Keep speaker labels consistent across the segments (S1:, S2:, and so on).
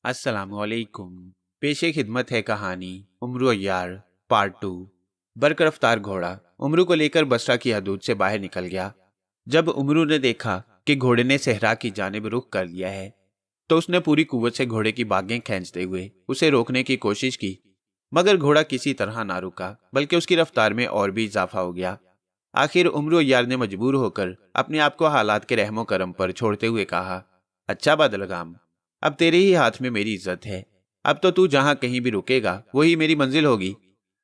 S1: अस्सलाम वालेकुम। पेशे खिदमत है कहानी उमरू अय्यार पार्ट 2। बर्क रफ्तार घोड़ा उमरू को लेकर बसरा की हदूद से बाहर निकल गया। जब उमरू ने देखा कि घोड़े ने सहरा की जानिब रुख कर लिया है तो उसने पूरी कुव्वत से घोड़े की बागें खींचते हुए उसे रोकने की कोशिश की, मगर घोड़ा किसी तरह ना रुका, बल्कि उसकी रफ्तार में और भी इजाफा हो गया। आखिर उमरू अय्यार ने मजबूर होकर अपने आप को हालात के रहमो करम पर छोड़ते हुए कहा, अच्छा बदलगाम, अब तेरे ही हाथ में मेरी इज्जत है। अब तो तू जहां कहीं भी रुकेगा वही मेरी मंजिल होगी।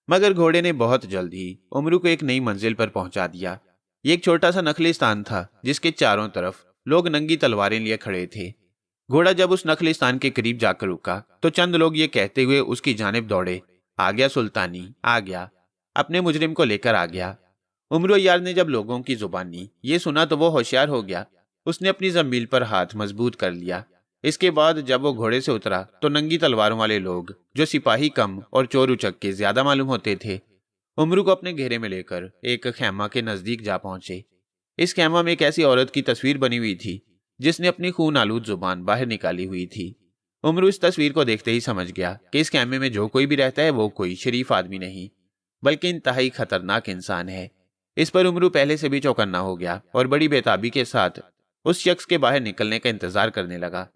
S1: मगर घोड़े ने बहुत जल्द ही उमरू को एक नई मंजिल पर पहुंचा दिया। ये एक छोटा सा नखलिस्तान था जिसके चारों तरफ लोग नंगी तलवारें लिए खड़े थे। घोड़ा जब उस नखलिस्तान के करीब जाकर रुका तो चंद लोग ये कहते हुए उसकी जानिब दौड़े, आ गया सुल्तानी, आ गया, अपने मुजरिम को लेकर आ गया। उमरू अय्यार ने जब लोगों की जुबानी ये सुना तो वो होशियार हो गया। उसने अपनी जमील पर हाथ मजबूत कर लिया। इसके बाद जब वो घोड़े से उतरा तो नंगी तलवारों वाले लोग, जो सिपाही कम और चोर उचक्के ज्यादा मालूम होते थे, उमरू को अपने घेरे में लेकर एक खैमा के नजदीक जा पहुंचे। इस खैमा में एक ऐसी औरत की तस्वीर बनी हुई थी जिसने अपनी खून आलूद जुबान बाहर निकाली हुई थी। उमरू इस तस्वीर को देखते ही समझ गया कि इस खैमे में जो कोई भी रहता है वो कोई शरीफ आदमी नहीं, बल्कि इंतहाई खतरनाक इंसान है। इस पर उमरू पहले से भी चौकन्ना हो गया और बड़ी बेताबी के साथ उस शख्स के बाहर निकलने का इंतजार करने लगा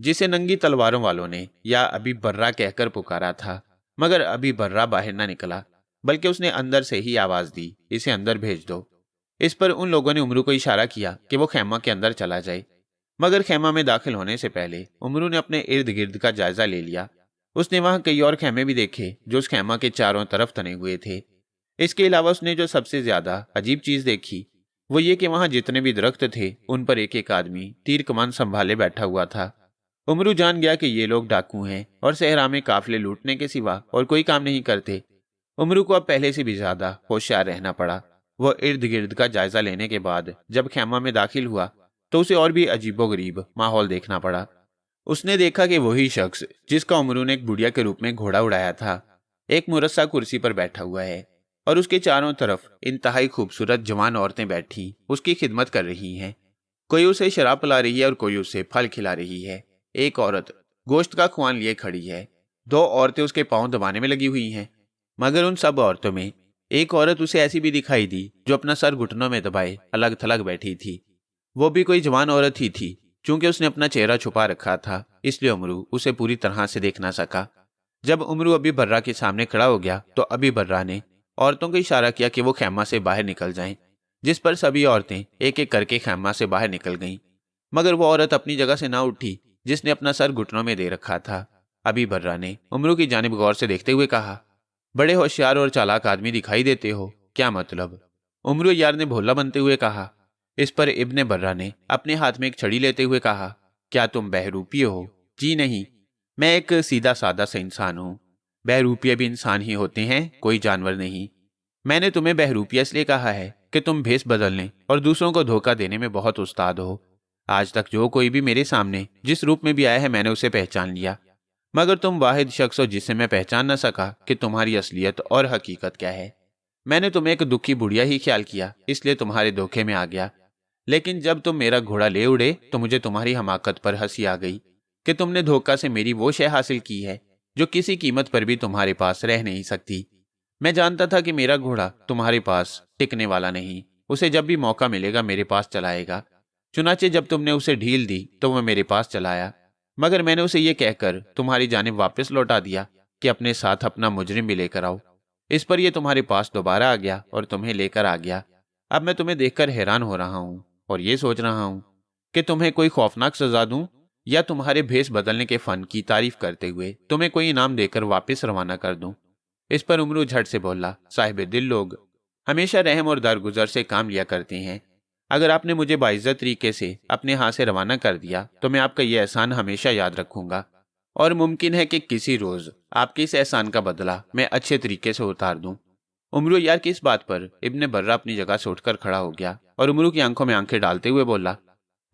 S1: जिसे नंगी तलवारों वालों ने या अभी बर्रा कहकर पुकारा था। मगर अभी बर्रा बाहर ना निकला, बल्कि उसने अंदर से ही आवाज दी, इसे अंदर भेज दो। इस पर उन लोगों ने उमरू को इशारा किया कि वो खैमा के अंदर चला जाए। मगर खैमा में दाखिल होने से पहले उमरू ने अपने इर्द गिर्द का जायजा ले लिया। उसने वहां कई और खैमे भी देखे जो उस खैमा के चारों तरफ तने हुए थे। इसके अलावा उसने जो सबसे ज्यादा अजीब चीज देखी वो ये कि वहां जितने भी दरख्त थे उन पर एक एक आदमी तीर कमान संभाले बैठा हुआ था। उमरू जान गया कि ये लोग डाकू हैं और सहरा में काफिले लूटने के सिवा और कोई काम नहीं करते। उमरू को अब पहले से भी ज्यादा होशियार रहना पड़ा। वो इर्द गिर्द का जायजा लेने के बाद जब खैमा में दाखिल हुआ तो उसे और भी अजीबोगरीब माहौल देखना पड़ा। उसने देखा कि वही शख्स जिसका उमरू ने एक बुढ़िया के रूप में घोड़ा उड़ाया था, एक मुरस्सा कुर्सी पर बैठा हुआ है और उसके चारों तरफ इंतहाई खूबसूरत जवान औरतें बैठी उसकी खिदमत कर रही हैं। कोई उसे शराब पिला रही है और कोई उसे फल खिला रही है। एक औरत गोश्त का खुआन लिए खड़ी है, दो औरतें उसके पांव दबाने में लगी हुई हैं। मगर उन सब औरतों में एक औरत उसे ऐसी भी दिखाई दी जो अपना सर घुटनों में दबाए अलग थलग बैठी थी। वो भी कोई जवान औरत ही थी। चूंकि उसने अपना चेहरा छुपा रखा था इसलिए उमरू उसे पूरी तरह से देख ना सका। जब उमरू अभी बर्रा के सामने खड़ा हो गया तो अभी बर्रा ने औरतों को इशारा किया कि वो खैमा से बाहर निकल जाएं, जिस पर सभी औरतें एक एक करके खैमा से बाहर निकल गईं। मगर वो औरत अपनी जगह से ना उठी जिसने अपना सर घुटनों में दे रखा था। अभी बर्रा ने उमरू की जानिब गौर से देखते हुए कहा, बड़े होशियार और चालाक आदमी दिखाई देते हो, क्या मतलब? उमरू अय्यार ने भोला बनते हुए कहा। इस पर इब्ने बर्रा ने अपने हाथ में एक छड़ी लेते हुए कहा, क्या तुम बहरूपी हो? जी नहीं, मैं एक सीधा सादा सा इंसान हूँ। बहरूपिया भी इंसान ही होते हैं, कोई जानवर नहीं। मैंने तुम्हें बहरूपिया इसलिए कहा है कि तुम भेष बदलने और दूसरों को धोखा देने में बहुत उस्ताद हो। आज तक जो कोई भी मेरे सामने जिस रूप में भी आया है मैंने उसे पहचान लिया, मगर तुम वाहिद शख्स हो जिसे मैं पहचान न सका कि तुम्हारी असलियत और हकीकत क्या है। मैंने तुम्हें एक दुखी बुढ़िया ही ख्याल किया, इसलिए तुम्हारे धोखे में आ गया। लेकिन जब तुम मेरा घोड़ा ले उड़े तो मुझे तुम्हारी हमाकत पर हंसी आ गई कि तुमने धोखा से मेरी वो शय हासिल की है जो किसी कीमत पर भी तुम्हारे पास रह नहीं सकती। मैं जानता था कि मेरा घोड़ा तुम्हारे पास टिकने वाला नहीं, उसे जब भी मौका मिलेगा मेरे पास चलाएगा। चुनाचे जब तुमने उसे ढील दी तो वह मेरे पास चलाया, मगर मैंने उसे ये कहकर तुम्हारी जानिब वापस लौटा दिया कि अपने साथ अपना मुजरिम भी लेकर आओ। इस पर यह तुम्हारे पास दोबारा आ गया और तुम्हें लेकर आ गया। अब मैं तुम्हें देखकर हैरान हो रहा हूँ और ये सोच रहा हूँ कि तुम्हें कोई खौफनाक सजा दूं या तुम्हारे भेष बदलने के फन की तारीफ करते हुए तुम्हें कोई इनाम देकर वापस रवाना कर दूं। इस पर उमरू झट से बोला, साहिब दिल लोग हमेशा रहम और दरगुजर से काम लिया करते हैं। अगर आपने मुझे बाइज्जत तरीके से अपने हाथ से रवाना कर दिया तो मैं आपका यह एहसान हमेशा याद रखूंगा और मुमकिन है कि किसी रोज आपके इस एहसान का बदला मैं अच्छे तरीके से उतार दूं। उमरू अय्यार की इस बात पर इब्ने बर्रा अपनी जगह से उठकर खड़ा हो गया और उमरू की आंखों में आंखें डालते हुए बोला,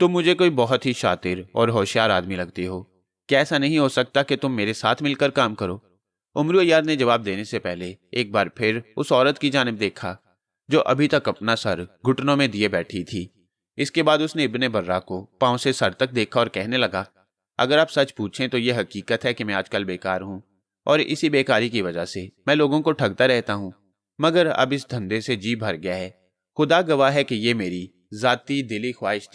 S1: तुम मुझे कोई बहुत ही शातिर और होशियार आदमी लगती हो। क्या ऐसा नहीं हो सकता कि तुम मेरे साथ मिलकर काम करो? उमरू अय्यार ने जवाब देने से पहले एक बार फिर उस औरत की जानिब देखा जो अभी तक अपना सर घुटनों में दिए बैठी थी। इसके बाद उसने इब्ने बर्रा को पांव से सर तक देखा और कहने लगा, اگر آپ سچ پوچھیں تو یہ حقیقت ہے کہ میں آج کل بیکار ہوں اور اسی بیکاری کی وجہ سے میں لوگوں کو ٹھگتا رہتا ہوں، مگر اب اس دھندے سے جی بھر گیا ہے۔ خدا گواہ ہے کہ یہ میری ذاتی دلی خواہش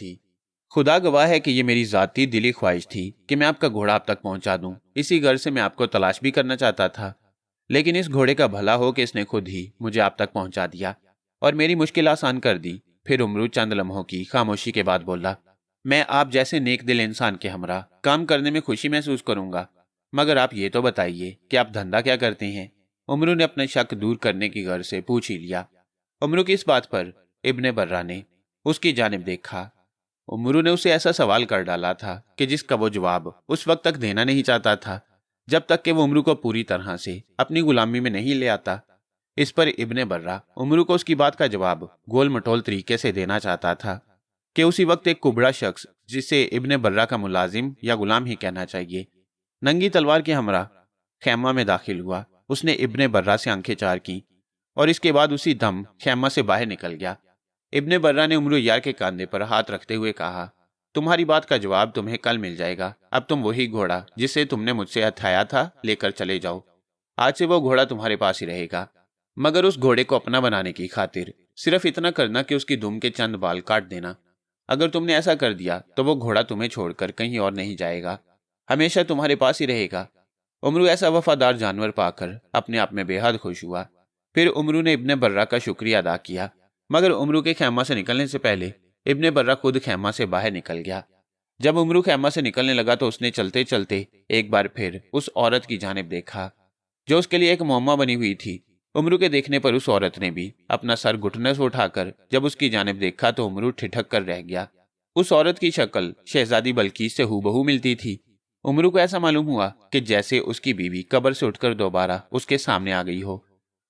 S1: تھی کہ میں آپ کا گھوڑا آپ تک پہنچا دوں۔ اسی غرض سے میں آپ کو تلاش بھی کرنا چاہتا تھا، لیکن اس گھوڑے کا بھلا ہو کہ اس نے خود ہی مجھے آپ تک پہنچا دیا اور میری مشکل آسان کر دی۔ پھر امرو چند لمحوں کی خاموشی کے بعد بولا، میں آپ جیسے نیک دل انسان کے ہمراہ کام کرنے میں خوشی محسوس کروں گا، مگر آپ یہ تو بتائیے کہ آپ دھندا کیا کرتے ہیں؟ امرو نے اپنا شک دور کرنے کی غرض سے پوچھ ہی لیا۔ امرو کی اس بات پر ابن برہ نے اس کی جانب دیکھا۔ امرو نے اسے ایسا سوال کر ڈالا تھا کہ جس کا وہ جواب اس وقت تک دینا نہیں چاہتا تھا جب تک کہ وہ امرو کو پوری طرح سے اپنی غلامی میں نہیں لے آتا۔ اس پر ابن برہ امرو کو اس کی بات کا جواب گول مٹول طریقے سے دینا چاہتا تھا کہ اسی وقت ایک کبڑا شخص، جسے ابن برہ کا ملازم یا غلام ہی کہنا چاہیے، ننگی تلوار کے ہمراہ خیمہ میں داخل ہوا۔ اس نے ابن برہ سے آنکھیں چار کی اور اس کے بعد اسی دم خیمہ سے باہر نکل گیا۔ ابن برہ نے امرو یار کے کاندھے پر ہاتھ رکھتے ہوئے کہا، تمہاری بات کا جواب تمہیں کل مل جائے گا۔ اب تم وہی گھوڑا جسے تم نے مجھ سے ہتھایا تھا لے کر چلے جاؤ۔ آج سے وہ گھوڑا تمہارے پاس ہی رہے گا، مگر اس گھوڑے کو اپنا بنانے کی خاطر صرف اتنا کرنا کہ اس کی دم کے چند بال کاٹ دینا۔ اگر تم نے ایسا کر دیا تو وہ گھوڑا تمہیں چھوڑ کر کہیں اور نہیں جائے گا، ہمیشہ تمہارے پاس ہی رہے گا۔ امرو ایسا وفادار جانور پا کر اپنے آپ میں بے حد خوش ہوا۔ پھر امرو نے ابن برہ کا شکریہ ادا کیا، مگر امرو کے خیمہ سے نکلنے سے پہلے ابن برہ خود خیمہ سے باہر نکل گیا۔ جب امرو خیمہ سے نکلنے لگا تو اس نے چلتے چلتے ایک بار پھر اس عورت کی جانب دیکھا جو اس کے لیے ایک معمہ بنی ہوئی تھی۔ امرو کے دیکھنے پر اس عورت نے بھی اپنا سر گھٹنے سے اٹھا کر جب اس کی جانب دیکھا تو امرو ٹھٹک کر رہ گیا۔ اس عورت کی شکل شہزادی بلقیس سے ہو بہو ملتی تھی۔ امرو کو ایسا معلوم ہوا کہ جیسے اس کی بیوی قبر سے اٹھ کر دوبارہ اس کے سامنے آ گئی ہو۔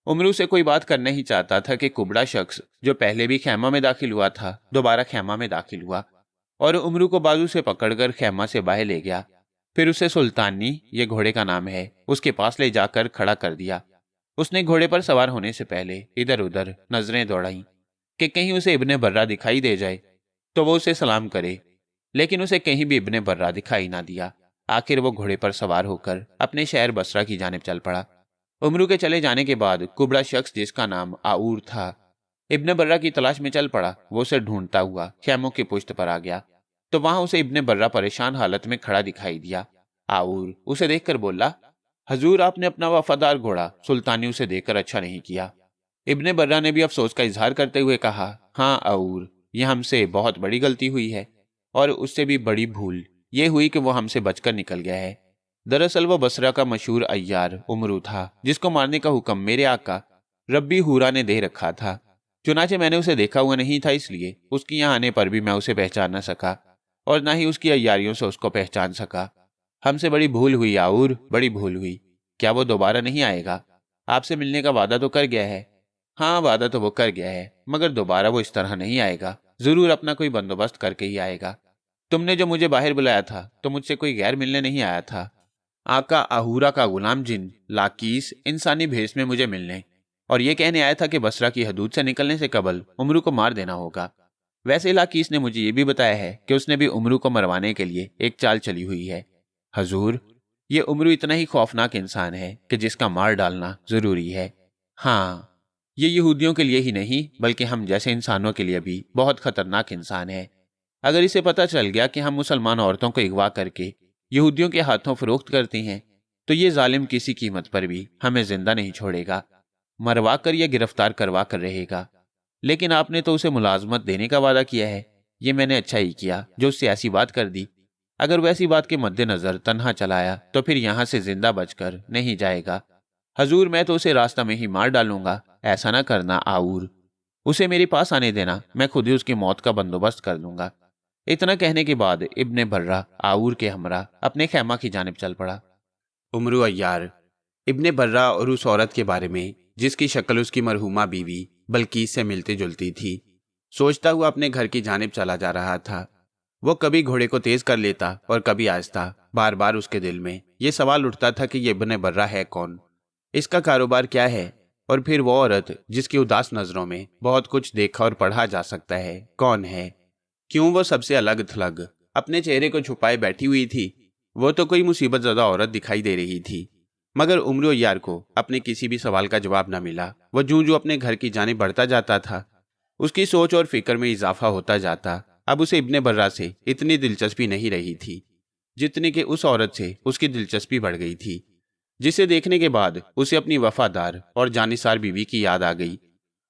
S1: امرو سے کوئی بات کرنا ہی چاہتا تھا کہ کبڑا شخص جو پہلے بھی خیمہ میں داخل ہوا تھا دوبارہ خیمہ میں داخل ہوا اور امرو کو بازو سے پکڑ کر خیمہ سے باہر لے گیا۔ پھر اسے سلطانی، یہ گھوڑے کا نام ہے، اس کے پاس لے جا کر کھڑا کر دیا۔ اس نے گھوڑے پر سوار ہونے سے پہلے ادھر ادھر نظریں دوڑائیں کہ کہیں اسے ابن برہ دکھائی دے جائے تو وہ اسے سلام کرے، لیکن اسے کہیں بھی ابن برہ دکھائی نہ دیا۔ آخر وہ گھوڑے پر سوار ہو کر اپنے شہر بصرہ کی جانب چل پڑا۔ امرو کے چلے جانے کے بعد کبڑا شخص جس کا نام آور تھا ابن برہ کی تلاش میں چل پڑا۔ وہ اسے ڈھونڈتا ہوا خیموں کی پشت پر آ گیا تو وہاں اسے ابن برہ پریشان حالت میں کھڑا دکھائی دیا۔ آور اسے دیکھ کر بولا، حضور آپ نے اپنا وفادار گھوڑا سلطانی اسے دیکھ کر اچھا نہیں کیا۔ ابن برہ نے بھی افسوس کا اظہار کرتے ہوئے کہا، ہاں آور، یہ ہم سے بہت بڑی غلطی ہوئی ہے، اور اس سے بھی بڑی بھول یہ ہوئی کہ وہ ہم سے بچ کر نکل گیا ہے۔ دراصل وہ بصرہ کا مشہور عیار امرو تھا جس کو مارنے کا حکم میرے آقا ربی ہورا نے دے رکھا تھا۔ چنانچہ میں نے اسے دیکھا ہوا نہیں تھا، اس لیے اس کی یہاں آنے پر بھی میں اسے پہچان نہ سکا اور نہ ہی اس کی عیاریوں سے اس کو پہچان سکا۔ ہم سے بڑی بھول ہوئی آور، بڑی بھول ہوئی۔ کیا وہ دوبارہ نہیں آئے گا؟ آپ سے ملنے کا وعدہ تو کر گیا ہے۔ ہاں وعدہ تو وہ کر گیا ہے، مگر دوبارہ وہ اس طرح نہیں آئے گا، ضرور اپنا کوئی بندوبست کر کے ہی آئے گا۔ تم نے جو مجھے باہر بلایا تھا تو مجھ سے کوئی غیر ملنے نہیں آیا تھا۔ آقا آہورا کا غلام جن لاکیس انسانی بھیس میں مجھے ملنے اور یہ کہنے آیا تھا کہ بصرہ کی حدود سے نکلنے سے قبل امرو کو مار دینا ہوگا۔ ویسے لاکیس نے مجھے یہ بھی بتایا ہے کہ اس نے بھی امرو کو مروانے کے لیے ایک چال چلی ہوئی ہے۔ حضور، یہ امرو اتنا ہی خوفناک انسان ہے کہ جس کا مار ڈالنا ضروری ہے۔ ہاں، یہ یہودیوں کے لیے ہی نہیں بلکہ ہم جیسے انسانوں کے لیے بھی بہت خطرناک انسان ہے۔ اگر اسے پتہ چل گیا کہ ہم مسلمان عورتوں کو اغوا کر کے یہودیوں کے ہاتھوں فروخت کرتے ہیں تو یہ ظالم کسی قیمت پر بھی ہمیں زندہ نہیں چھوڑے گا، مروا کر یا گرفتار کروا کر رہے گا۔ لیکن آپ نے تو اسے ملازمت دینے کا وعدہ کیا ہے۔ یہ میں نے اچھا ہی کیا جو اس سے ایسی بات کر دی۔ اگر وہ ایسی بات کے مد نظر تنہا چلایا تو پھر یہاں سے زندہ بچ کر نہیں جائے گا۔ حضور، میں تو اسے راستہ میں ہی مار ڈالوں گا۔ ایسا نہ کرنا آور، اسے میرے پاس آنے دینا، میں خود ہی اس کی موت کا بندوبست کر دوں گا۔ اتنا کہنے کے بعد ابن برہ آور کے ہمراہ اپنے خیمہ کی جانب چل پڑا۔ امرو عیار ابن برہ اور اس عورت کے بارے میں جس کی شکل اس کی مرحومہ بیوی بلقیس سے ملتی جلتی تھی سوچتا ہوا اپنے گھر کی جانب چلا جا رہا تھا۔ وہ کبھی گھوڑے کو تیز کر لیتا اور کبھی آہستہ۔ بار بار اس کے دل میں یہ سوال اٹھتا تھا کہ یہ ابن برہ ہے کون، اس کا کاروبار کیا ہے، اور پھر وہ عورت جس کی اداس نظروں میں بہت کچھ دیکھا اور پڑھا جا سکتا ہے کون ہے؟ کیوں وہ سب سے الگ تھلگ اپنے چہرے کو چھپائے بیٹھی ہوئی تھی؟ वो तो कोई मुसीबत ज़दा औरत दिखाई दे रही थी, मगर उम्र यार को अपने किसी भी सवाल का जवाब न मिला। वो जूं जूं अपने घर की जानिब बढ़ता जाता था, उसकी सोच और फिक्र में इजाफा होता जाता। अब उसे इब्ने बर्रा से इतनी दिलचस्पी नहीं रही थी जितने कि उस औरत से उसकी दिलचस्पी बढ़ गई थी, जिसे देखने के बाद उसे अपनी वफादार और जानिसार बीवी की याद आ गई।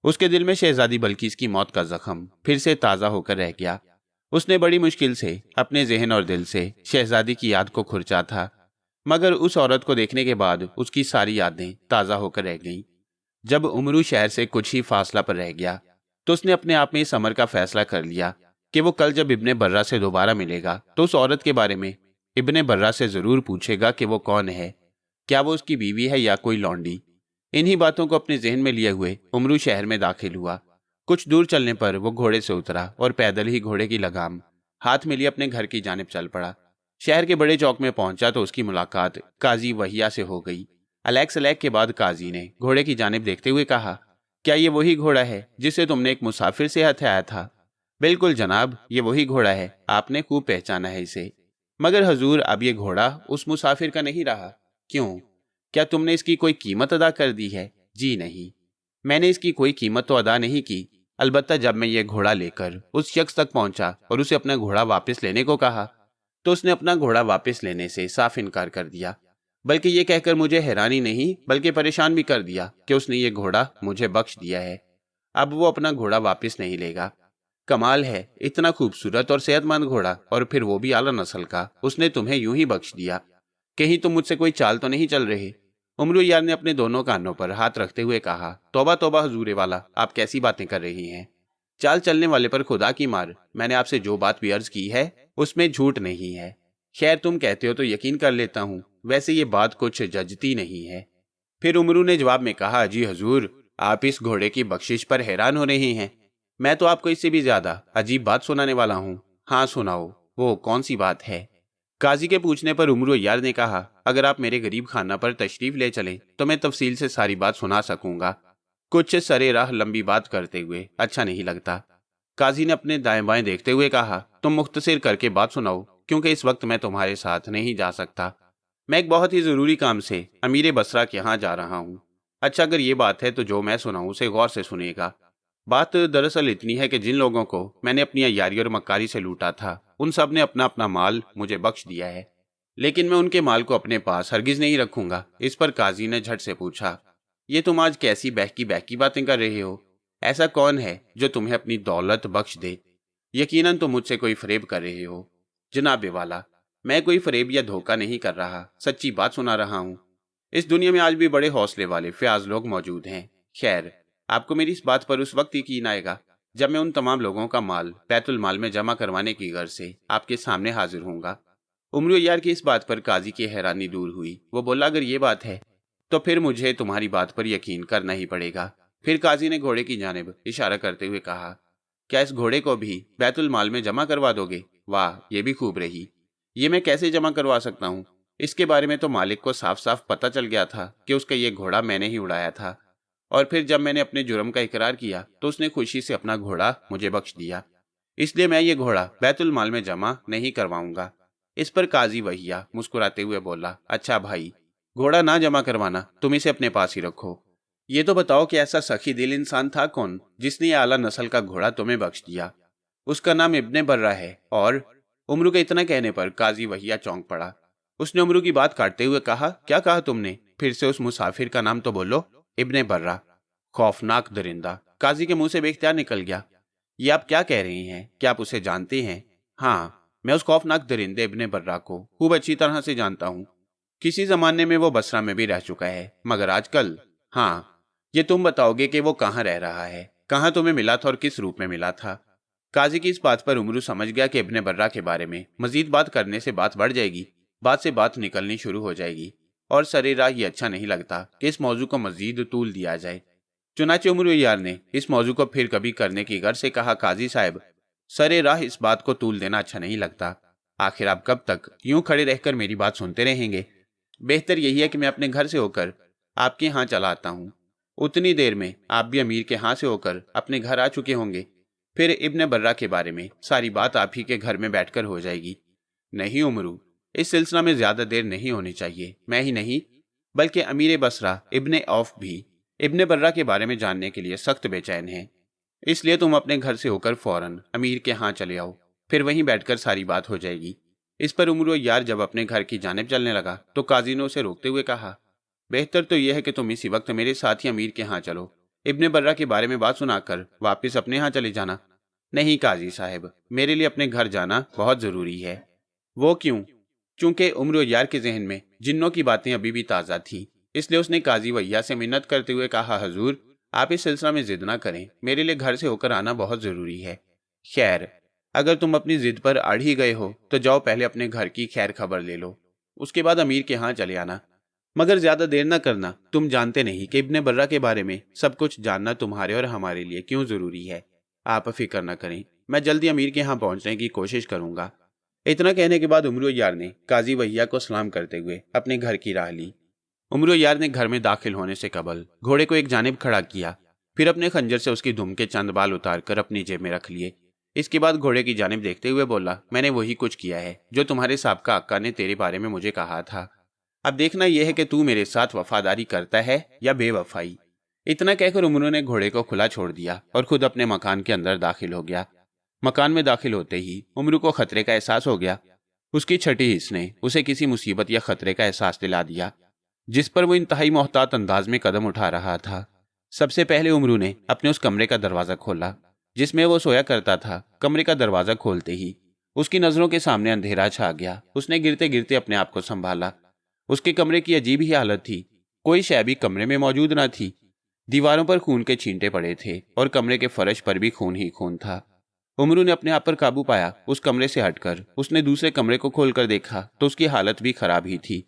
S1: उसके दिल में शहजादी बल्कीस की मौत का जख्म फिर से ताज़ा होकर रह गया। उसने बड़ी मुश्किल से अपने जहन और दिल से शहजादी की याद को खुरचा था, मगर उस औरत को देखने के बाद उसकी सारी यादें ताज़ा होकर रह गईं। जब उमरू शहर से कुछ ही फासला पर रह गया तो उसने अपने आप में इस अमर का फैसला कर लिया कि वो कल जब इब्ने बर्रा से दोबारा मिलेगा तो उस औरत के बारे में इब्ने बर्रा से ज़रूर पूछेगा कि वो कौन है, क्या वो उसकी बीवी है या कोई लौंडी। इन्हीं बातों को अपने जहन में लिए हुए उमरू शहर में दाखिल हुआ। कुछ दूर चलने पर वो घोड़े से उतरा और पैदल ही घोड़े की लगाम हाथ में लिए अपने घर की जानिब चल पड़ा। शहर के बड़े चौक में पहुंचा तो उसकी मुलाकात काजी वहिया से हो गई। अलैक सलैक के बाद काजी ने घोड़े की जानिब देखते हुए कहा, क्या ये वही घोड़ा है जिसे तुमने एक मुसाफिर से हथियाया था? बिल्कुल जनाब, ये वही घोड़ा है, आपने खूब पहचाना है इसे। मगर हजूर, अब ये घोड़ा उस मुसाफिर का नहीं रहा। क्यों? क्या तुमने इसकी कोई कीमत अदा कर दी है? जी नहीं, मैंने इसकी कोई कीमत तो अदा नहीं की। अलबत्ता जब मैं ये घोड़ा लेकर उस शख्स तक पहुंचा और उसे अपना घोड़ा वापस लेने को कहा तो उसने अपना घोड़ा वापस लेने से साफ इनकार कर दिया। बल्कि ये कहकर मुझे हैरानी नहीं बल्कि परेशान भी कर दिया कि उसने ये घोड़ा मुझे बख्श दिया है। अब वो अपना घोड़ा वापस नहीं लेगा। कमाल है, इतना खूबसूरत और सेहतमंद घोड़ा, और फिर वो भी आला नस्ल का, उसने तुम्हें यूं ही बख्श दिया। कहीं तुम मुझसे कोई चाल तो नहीं चल रहे? उमरू यार ने अपने दोनों कानों पर हाथ रखते हुए कहा, तौबा तौबा हुजूर वाला, आप कैसी बातें कर रही हैं? चाल चलने वाले पर खुदा की मार, मैंने आपसे जो बात भी अर्ज की है उसमें झूठ नहीं है। खैर, तुम कहते हो तो यकीन कर लेता हूँ, वैसे ये बात कुछ जजती नहीं है। फिर उमरू ने जवाब में कहा, जी हजूर, आप इस घोड़े की बख्शिश पर हैरान हो रहे हैं। मैं तो आपको इससे भी ज्यादा अजीब बात सुनाने वाला हूँ। हाँ सुनाओ, वो कौन सी बात है? काजी के पूछने पर उमरू यार ने कहा, अगर आप मेरे गरीब खाना पर तशरीफ ले चलें तो मैं तफसील से सारी बात सुना सकूंगा। कुछ सरे राह लंबी बात करते हुए अच्छा नहीं लगता। काजी ने अपने दाएं बाएं देखते हुए कहा, तुम मुख्तसर करके बात सुनाओ, क्योंकि इस वक्त मैं तुम्हारे साथ नहीं जा सकता। मैं एक बहुत ही जरूरी काम से अमीर बसरा के यहाँ जा रहा हूँ। अच्छा, अगर ये बात है तो जो मैं सुनाऊं उसे गौर से सुनिएगा। बात दरअसल इतनी है कि जिन लोगों को मैंने अपनी अय्यारी और मक्कारी से लूटा था उन सब ने अपना अपना माल मुझे बख्श दिया है, लेकिन मैं उनके माल को अपने पास हरगिज नहीं रखूंगा। इस पर काजी ने झट से पूछा, ये तुम आज कैसी बहकी बातें कर रहे हो? ऐसा कौन है जो तुम्हें अपनी दौलत बख्श दे? यकीनन तुम मुझसे कोई फरेब कर रहे हो। जनाबे वाला, मैं कोई फरेब या धोखा नहीं कर रहा, सच्ची बात सुना रहा हूँ। इस दुनिया में आज भी बड़े हौसले वाले फयाज लोग मौजूद हैं। खैर, आपको मेरी इस बात पर उस वक्त यकीन आएगा जब मैं उन तमाम लोगों का माल बैतुल माल में जमा करवाने की गर्ज से आपके सामने हाजिर होऊंगा। उमर यार की इस बात पर काजी की हैरानी दूर हुई। वो बोला, अगर ये बात है तो फिर मुझे तुम्हारी बात पर यकीन करना ही पड़ेगा। फिर काजी ने घोड़े की जानिब इशारा करते हुए कहा, क्या इस घोड़े को भी बैतुल माल में जमा करवा दोगे? वाह, ये भी खूब रही। ये मैं कैसे जमा करवा सकता हूँ? इसके बारे में तो मालिक को साफ साफ पता चल गया था कि उसका ये घोड़ा मैंने ही उड़ाया था, और फिर जब मैंने अपने जुर्म का इकरार किया तो उसने खुशी से अपना घोड़ा मुझे बख्श दिया। इसलिए मैं ये घोड़ा बैतुल माल में जमा नहीं करवाऊंगा। इस पर काजी वहिया मुस्कुराते हुए बोला, अच्छा भाई, घोड़ा ना जमा करवाना, तुम इसे अपने पास ही रखो। ये तो बताओ कि ऐसा सखी दिल इंसान था कौन जिसने ये आला नस्ल का घोड़ा तुम्हें बख्श दिया? उसका नाम इब्ने बर्रा है। और उमरू के इतना कहने पर काजी वहिया चौंक पड़ा। उसने उमरू की बात काटते हुए कहा, क्या कहा तुमने? फिर से उस मुसाफिर का नाम तो बोलो। इब्ने बर्रा, खौफनाक दरिंदा, काजी के मुंह से बेख्तियार निकल गया। ये आप क्या कह रहे हैं? क्या आप उसे जानते हैं? हाँ, मैं उस खौफनाक दरिंदे इब्ने बर्रा को खूब अच्छी तरह से जानता हूँ। किसी जमाने में वो बसरा में भी रह चुका है, मगर आजकल। हाँ, ये तुम बताओगे कि वो कहाँ रह रहा है, कहाँ तुम्हें मिला था और किस रूप में मिला था? काजी की इस बात पर उमरू समझ गया कि इब्ने बर्रा के बारे में मजीद बात करने से बात बढ़ जाएगी, बात से बात निकलनी शुरू हो जाएगी, और सरे राह ये अच्छा नहीं लगता कि इस मौजू को मजीद तूल दिया जाए। चुनाचे उमरू यार ने इस मौजू को फिर कभी करने की गर्ज से कहा, काजी साहब, सरे राह इस बात को तूल देना अच्छा नहीं लगता। आखिर आप कब तक यूं खड़े रहकर मेरी बात सुनते रहेंगे? बेहतर यही है कि मैं अपने घर से होकर आपके यहाँ चला आता हूँ। उतनी देर में आप भी अमीर के यहाँ से होकर अपने घर आ चुके होंगे। फिर इब्ने बर्रा के बारे में सारी बात आप ही के घर में बैठकर हो जाएगी। नहीं उमरू, इस सिलसिला में ज्यादा देर नहीं होनी चाहिए। मैं ही नहीं बल्कि अमीर बसरा इब्ने औफ भी इब्ने बर्रा के बारे में जानने के लिए सख्त बेचैन है। इसलिए तुम अपने घर से होकर फौरन अमीर के यहाँ चले आओ, फिर वहीं बैठकर सारी बात हो जाएगी। इस पर उमर यार जब अपने घर की जानिब चलने लगा तो काजी ने उसे रोकते हुए कहा, बेहतर तो यह है कि तुम इसी वक्त मेरे साथ ही अमीर के यहाँ चलो। इब्ने बर्रा के बारे में बात सुनाकर वापस अपने यहाँ चले जाना। नहीं काजी साहब, मेरे लिए अपने घर जाना बहुत जरूरी है। वो क्यों? चूंकि उमर यार के जहन में जिन्नों की बातें अभी भी ताज़ा थी, इसलिए उसने काजी वैया से मिन्नत करते हुए कहा, हजूर आप इस सिलसिला में जिद ना करें, मेरे लिए घर से होकर आना बहुत जरूरी है। खैर, अगर तुम अपनी जिद पर अड़ ही गए हो तो जाओ पहले अपने घर की खैर खबर ले लो, उसके बाद अमीर के यहाँ चले आना, मगर ज्यादा देर ना करना। तुम जानते नहीं कि इब्ने बर्रा के बारे में सब कुछ जानना तुम्हारे और हमारे लिए क्यों जरूरी है। आप फिक्र न करें, मैं जल्दी अमीर के यहाँ पहुंचने की कोशिश करूंगा। इतना कहने के बाद उमर यार ने काजी वैया को सलाम करते हुए अपने घर की राह ली। उमर यार ने घर में दाखिल होने से कबल घोड़े को एक जानिब खड़ा किया, फिर अपने खंजर से उसकी दुम के चंद बाल उतार कर अपनी जेब में रख लिए। इसके बाद घोड़े की जानिब देखते हुए बोला, मैंने वही कुछ किया है जो तुम्हारे साबका आका ने तेरे बारे में मुझे कहा था। अब देखना यह है कि तू मेरे साथ वफादारी करता है या बेवफाई। इतना कहकर उमर ने घोड़े को खुला छोड़ दिया और खुद अपने मकान के अंदर दाखिल हो गया। मकान में दाखिल होते ही उमर को खतरे का एहसास हो गया। उसकी छठी हिस्स ने उसे किसी मुसीबत या खतरे का एहसास दिला दिया जिस पर वो इंतहाई मोहतात अंदाज में कदम उठा रहा था। सबसे पहले उमर ने अपने उस कमरे का दरवाजा खोला जिसमें वो सोया करता था। कमरे का दरवाजा खोलते ही उसकी नजरों के सामने अंधेरा छा गया। उसने गिरते गिरते अपने आप को संभाला। उसके कमरे की अजीब ही हालत थी, कोई शय भी कमरे में मौजूद न थी। दीवारों पर खून के छींटे पड़े थे और कमरे के फर्श पर भी खून ही खून था। उमर ने अपने आप पर काबू पाया। उस कमरे से हटकर उसने दूसरे कमरे को खोलकर देखा तो उसकी हालत भी खराब ही थी।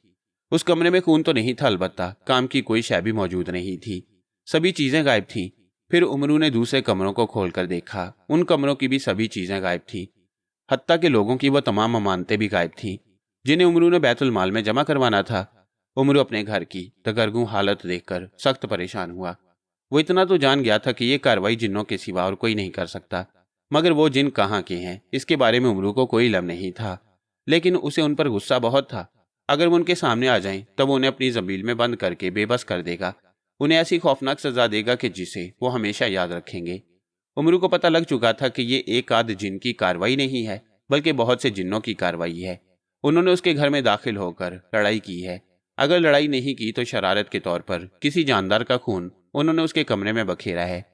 S1: उस कमरे में खून तो नहीं था, अलबत्ता काम की कोई शय भी मौजूद नहीं थी। सभी चीजें गायब थीं। फिर उमर ने दूसरे कमरों को खोलकर देखा, उन कमरों की भी सभी चीजें गायब थीं। हत्ता के लोगों की वो तमाम अमानतें भी गायब थीं जिन्हें उमर ने बैतुल माल में जमा करवाना था। उमर अपने घर की दगरगू हालत देखकर सख्त परेशान हुआ। वो इतना तो जान गया था कि ये कार्रवाई जिन्नों के सिवा और कोई नहीं कर सकता, मगर वो जिन कहाँ के हैं इसके बारे में उमर को कोई इल्म नहीं था। लेकिन उसे उन पर गुस्सा बहुत था। अगर वो उनके सामने आ जाएं तब उन्हें अपनी जमील में बंद करके बेबस कर देगा, उन्हें ऐसी खौफनाक सजा देगा कि जिसे वो हमेशा याद रखेंगे। उमर को पता लग चुका था कि ये एक आध जिन की कार्रवाई नहीं है बल्कि बहुत से जिन्नों की कार्रवाई है। उन्होंने उसके घर में दाखिल होकर लड़ाई की है। अगर लड़ाई नहीं की तो शरारत के तौर पर किसी जानदार का खून उन्होंने उसके कमरे में बखेरा है।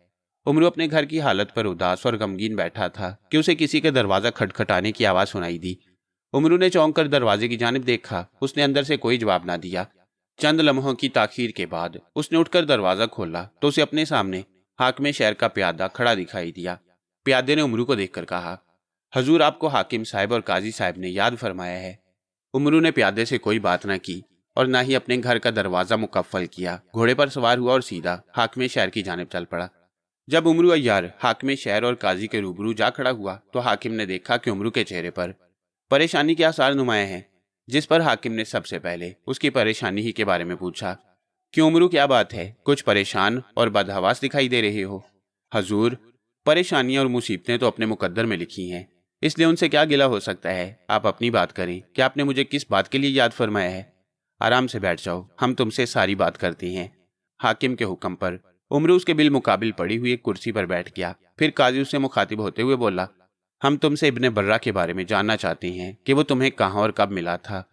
S1: उमर अपने घर की हालत पर उदास और गमगीन बैठा था कि उसे किसी के दरवाजा खटखटाने की आवाज सुनाई दी। उमर ने चौंक कर दरवाजे की जानिब देखा। उसने अंदर से कोई जवाब ना दिया। चंद लम्हों की ताखीर के बाद उसने उठकर दरवाजा खोला तो उसे अपने सामने हाकिम शहर का प्यादा खड़ा दिखाई दिया। प्यादे ने उमर को देखकर कहा, हजूर आपको हाकिम साहब और काजी साहब ने याद फरमाया है। उमर ने प्यादे से कोई बात न की और ना ही अपने घर का दरवाजा मुकफ्फल किया। घोड़े पर सवार हुआ और सीधा हाकिम शहर की जानिब चल पड़ा। जब उमर अय्यार हाकिम शहर और काजी के रूबरू जा खड़ा हुआ तो हाकिम ने देखा कि उमर के चेहरे पर परेशानी के आसार नुमाया हैं, जिस पर हाकिम ने सबसे पहले उसकी परेशानी ही के बारे में पूछा। क्यों उमर, क्या बात है? कुछ परेशान और बदहवास दिखाई दे रहे हो। हजूर, परेशानियां और मुसीबतें तो अपने मुकद्दर में लिखी हैं, इसलिए उनसे क्या गिला हो सकता है। आप अपनी बात करें कि आपने मुझे किस बात के लिए याद फरमाया है। आराम से बैठ जाओ, हम तुमसे सारी बात करते हैं। हाकिम के हुक्म पर उमर उसके बिल मुकाबिल पड़ी हुई एक कुर्सी पर बैठ गया। फिर काजी उससे मुखातिब होते हुए बोला, हम तुमसे इब्ने बर्रा के बारे में जानना चाहते हैं कि वो तुम्हें कहाँ और कब मिला था।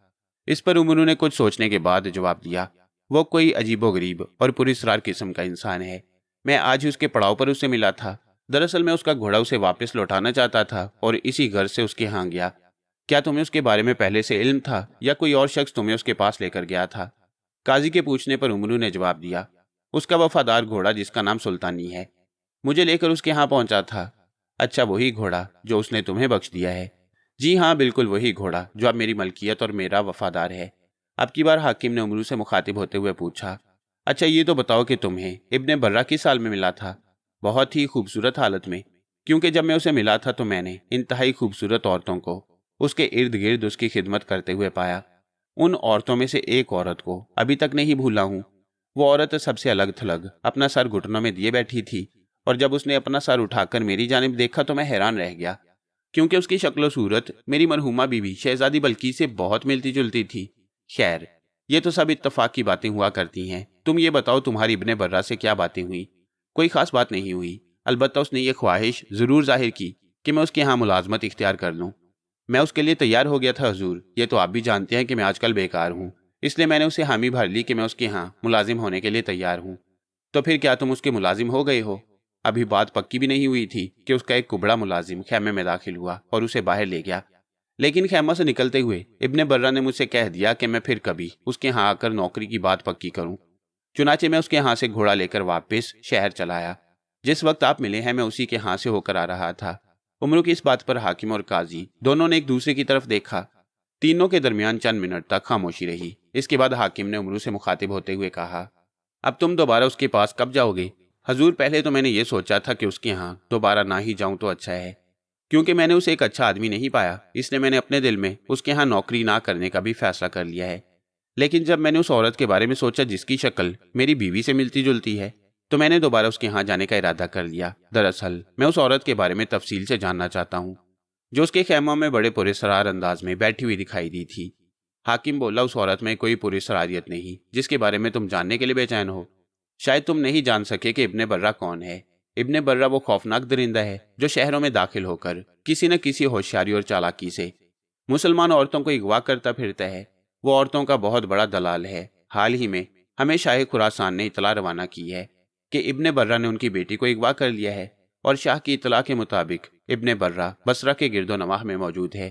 S1: इस पर उमर ने कुछ सोचने के बाद जवाब दिया, वो कोई अजीबोगरीब और पुरस्रार किस्म का इंसान है। मैं आज ही उसके पड़ाव पर उससे मिला था। दरअसल मैं उसका घोड़ा उसे वापस लौटाना चाहता था और इसी घर से उसके यहाँ गया। क्या तुम्हें उसके बारे में पहले से इल्म था या कोई और शख्स तुम्हें उसके पास लेकर गया था? काजी के पूछने पर उमर ने जवाब दिया, उसका वफादार घोड़ा जिसका नाम सुल्तानी है मुझे लेकर उसके यहाँ पहुंचा था। अच्छा, वही घोड़ा जो उसने तुम्हें बख्श दिया है? जी हाँ, बिल्कुल वही घोड़ा जो अब मेरी मलकियत और मेरा वफादार है। अब की बार हाकिम ने उमर से मुखातिब होते हुए पूछा, अच्छा ये तो बताओ कि तुम्हें इब्ने बर्रा किस साल में मिला था? बहुत ही खूबसूरत हालत में, क्योंकि जब मैं उसे मिला था तो मैंने इंतहाई खूबसूरत औरतों को उसके इर्द गिर्द उसकी खिदमत करते हुए पाया। उन औरतों में से एक औरत को अभी तक नहीं भूला हूँ। वो औरत सबसे अलग थलग अपना सर घुटनों में दिए बैठी थी और जब उसने अपना सर उठाकर मेरी जानिब देखा तो मैं हैरान रह गया, کیونکہ اس کی شکل و صورت میری مرحومہ بیوی شہزادی بلقیس سے بہت ملتی جلتی تھی۔ خیر، یہ تو سب اتفاق کی باتیں ہوا کرتی ہیں۔ تم یہ بتاؤ تمہاری ابن برہ سے کیا باتیں ہوئی؟ کوئی خاص بات نہیں ہوئی، البتہ اس نے یہ خواہش ضرور ظاہر کی کہ میں اس کے ہاں ملازمت اختیار کر لوں۔ میں اس کے لیے تیار ہو گیا تھا حضور، یہ تو آپ بھی جانتے ہیں کہ میں آج کل بیکار ہوں، اس لیے میں نے اسے حامی بھر لی کہ میں اس کے ہاں ملازم ہونے کے لیے تیار ہوں۔ تو پھر کیا تم اس کے ملازم ہو گئے ہو؟ ابھی بات پکی بھی نہیں ہوئی تھی کہ اس کا ایک کبڑا ملازم خیمے میں داخل ہوا اور اسے باہر لے گیا، لیکن خیمہ سے نکلتے ہوئے ابن برہ نے مجھ سے کہہ دیا کہ میں پھر کبھی اس کے ہاں آ کر نوکری کی بات پکی کروں۔ چنانچہ میں اس کے ہاں سے گھوڑا لے کر واپس شہر چلا آیا۔ جس وقت آپ ملے ہیں میں اسی کے ہاں سے ہو کر آ رہا تھا۔ عمرو کی اس بات پر حاکم اور قاضی دونوں نے ایک دوسرے کی طرف دیکھا۔ تینوں کے درمیان چند منٹ تک خاموشی رہی۔ اس کے بعد حاکم نے عمرو سے مخاطب ہوتے ہوئے کہا، اب تم دوبارہ اس کے پاس کب جاؤ گے؟ حضور، پہلے تو میں نے یہ سوچا تھا کہ اس کے ہاں دوبارہ نہ ہی جاؤں تو اچھا ہے، کیونکہ میں نے اسے ایک اچھا آدمی نہیں پایا، اس لیے میں نے اپنے دل میں اس کے ہاں نوکری نہ کرنے کا بھی فیصلہ کر لیا ہے۔ لیکن جب میں نے اس عورت کے بارے میں سوچا جس کی شکل میری بیوی سے ملتی جلتی ہے، تو میں نے دوبارہ اس کے ہاں جانے کا ارادہ کر لیا۔ دراصل میں اس عورت کے بارے میں تفصیل سے جاننا چاہتا ہوں جو اس کے خیمہ میں بڑے پراسرار انداز میں بیٹھی ہوئی دکھائی دی تھی۔ حاکم بولا، اس عورت میں کوئی پراسراریت نہیں جس کے بارے میں تم جاننے کے لیے بے چین ہو۔ شاید تم نہیں جان سکے کہ ابن برہ کون ہے۔ ابن برہ وہ خوفناک درندہ ہے جو شہروں میں داخل ہو کر کسی نہ کسی ہوشیاری اور چالاکی سے مسلمان عورتوں کو اغوا کرتا پھرتا ہے۔ وہ عورتوں کا بہت بڑا دلال ہے۔ حال ہی میں ہمیں شاہ خراسان نے اطلاع روانہ کی ہے کہ ابن برہ نے ان کی بیٹی کو اغوا کر لیا ہے، اور شاہ کی اطلاع کے مطابق ابن برہ بصرہ کے گرد و نواح میں موجود ہے۔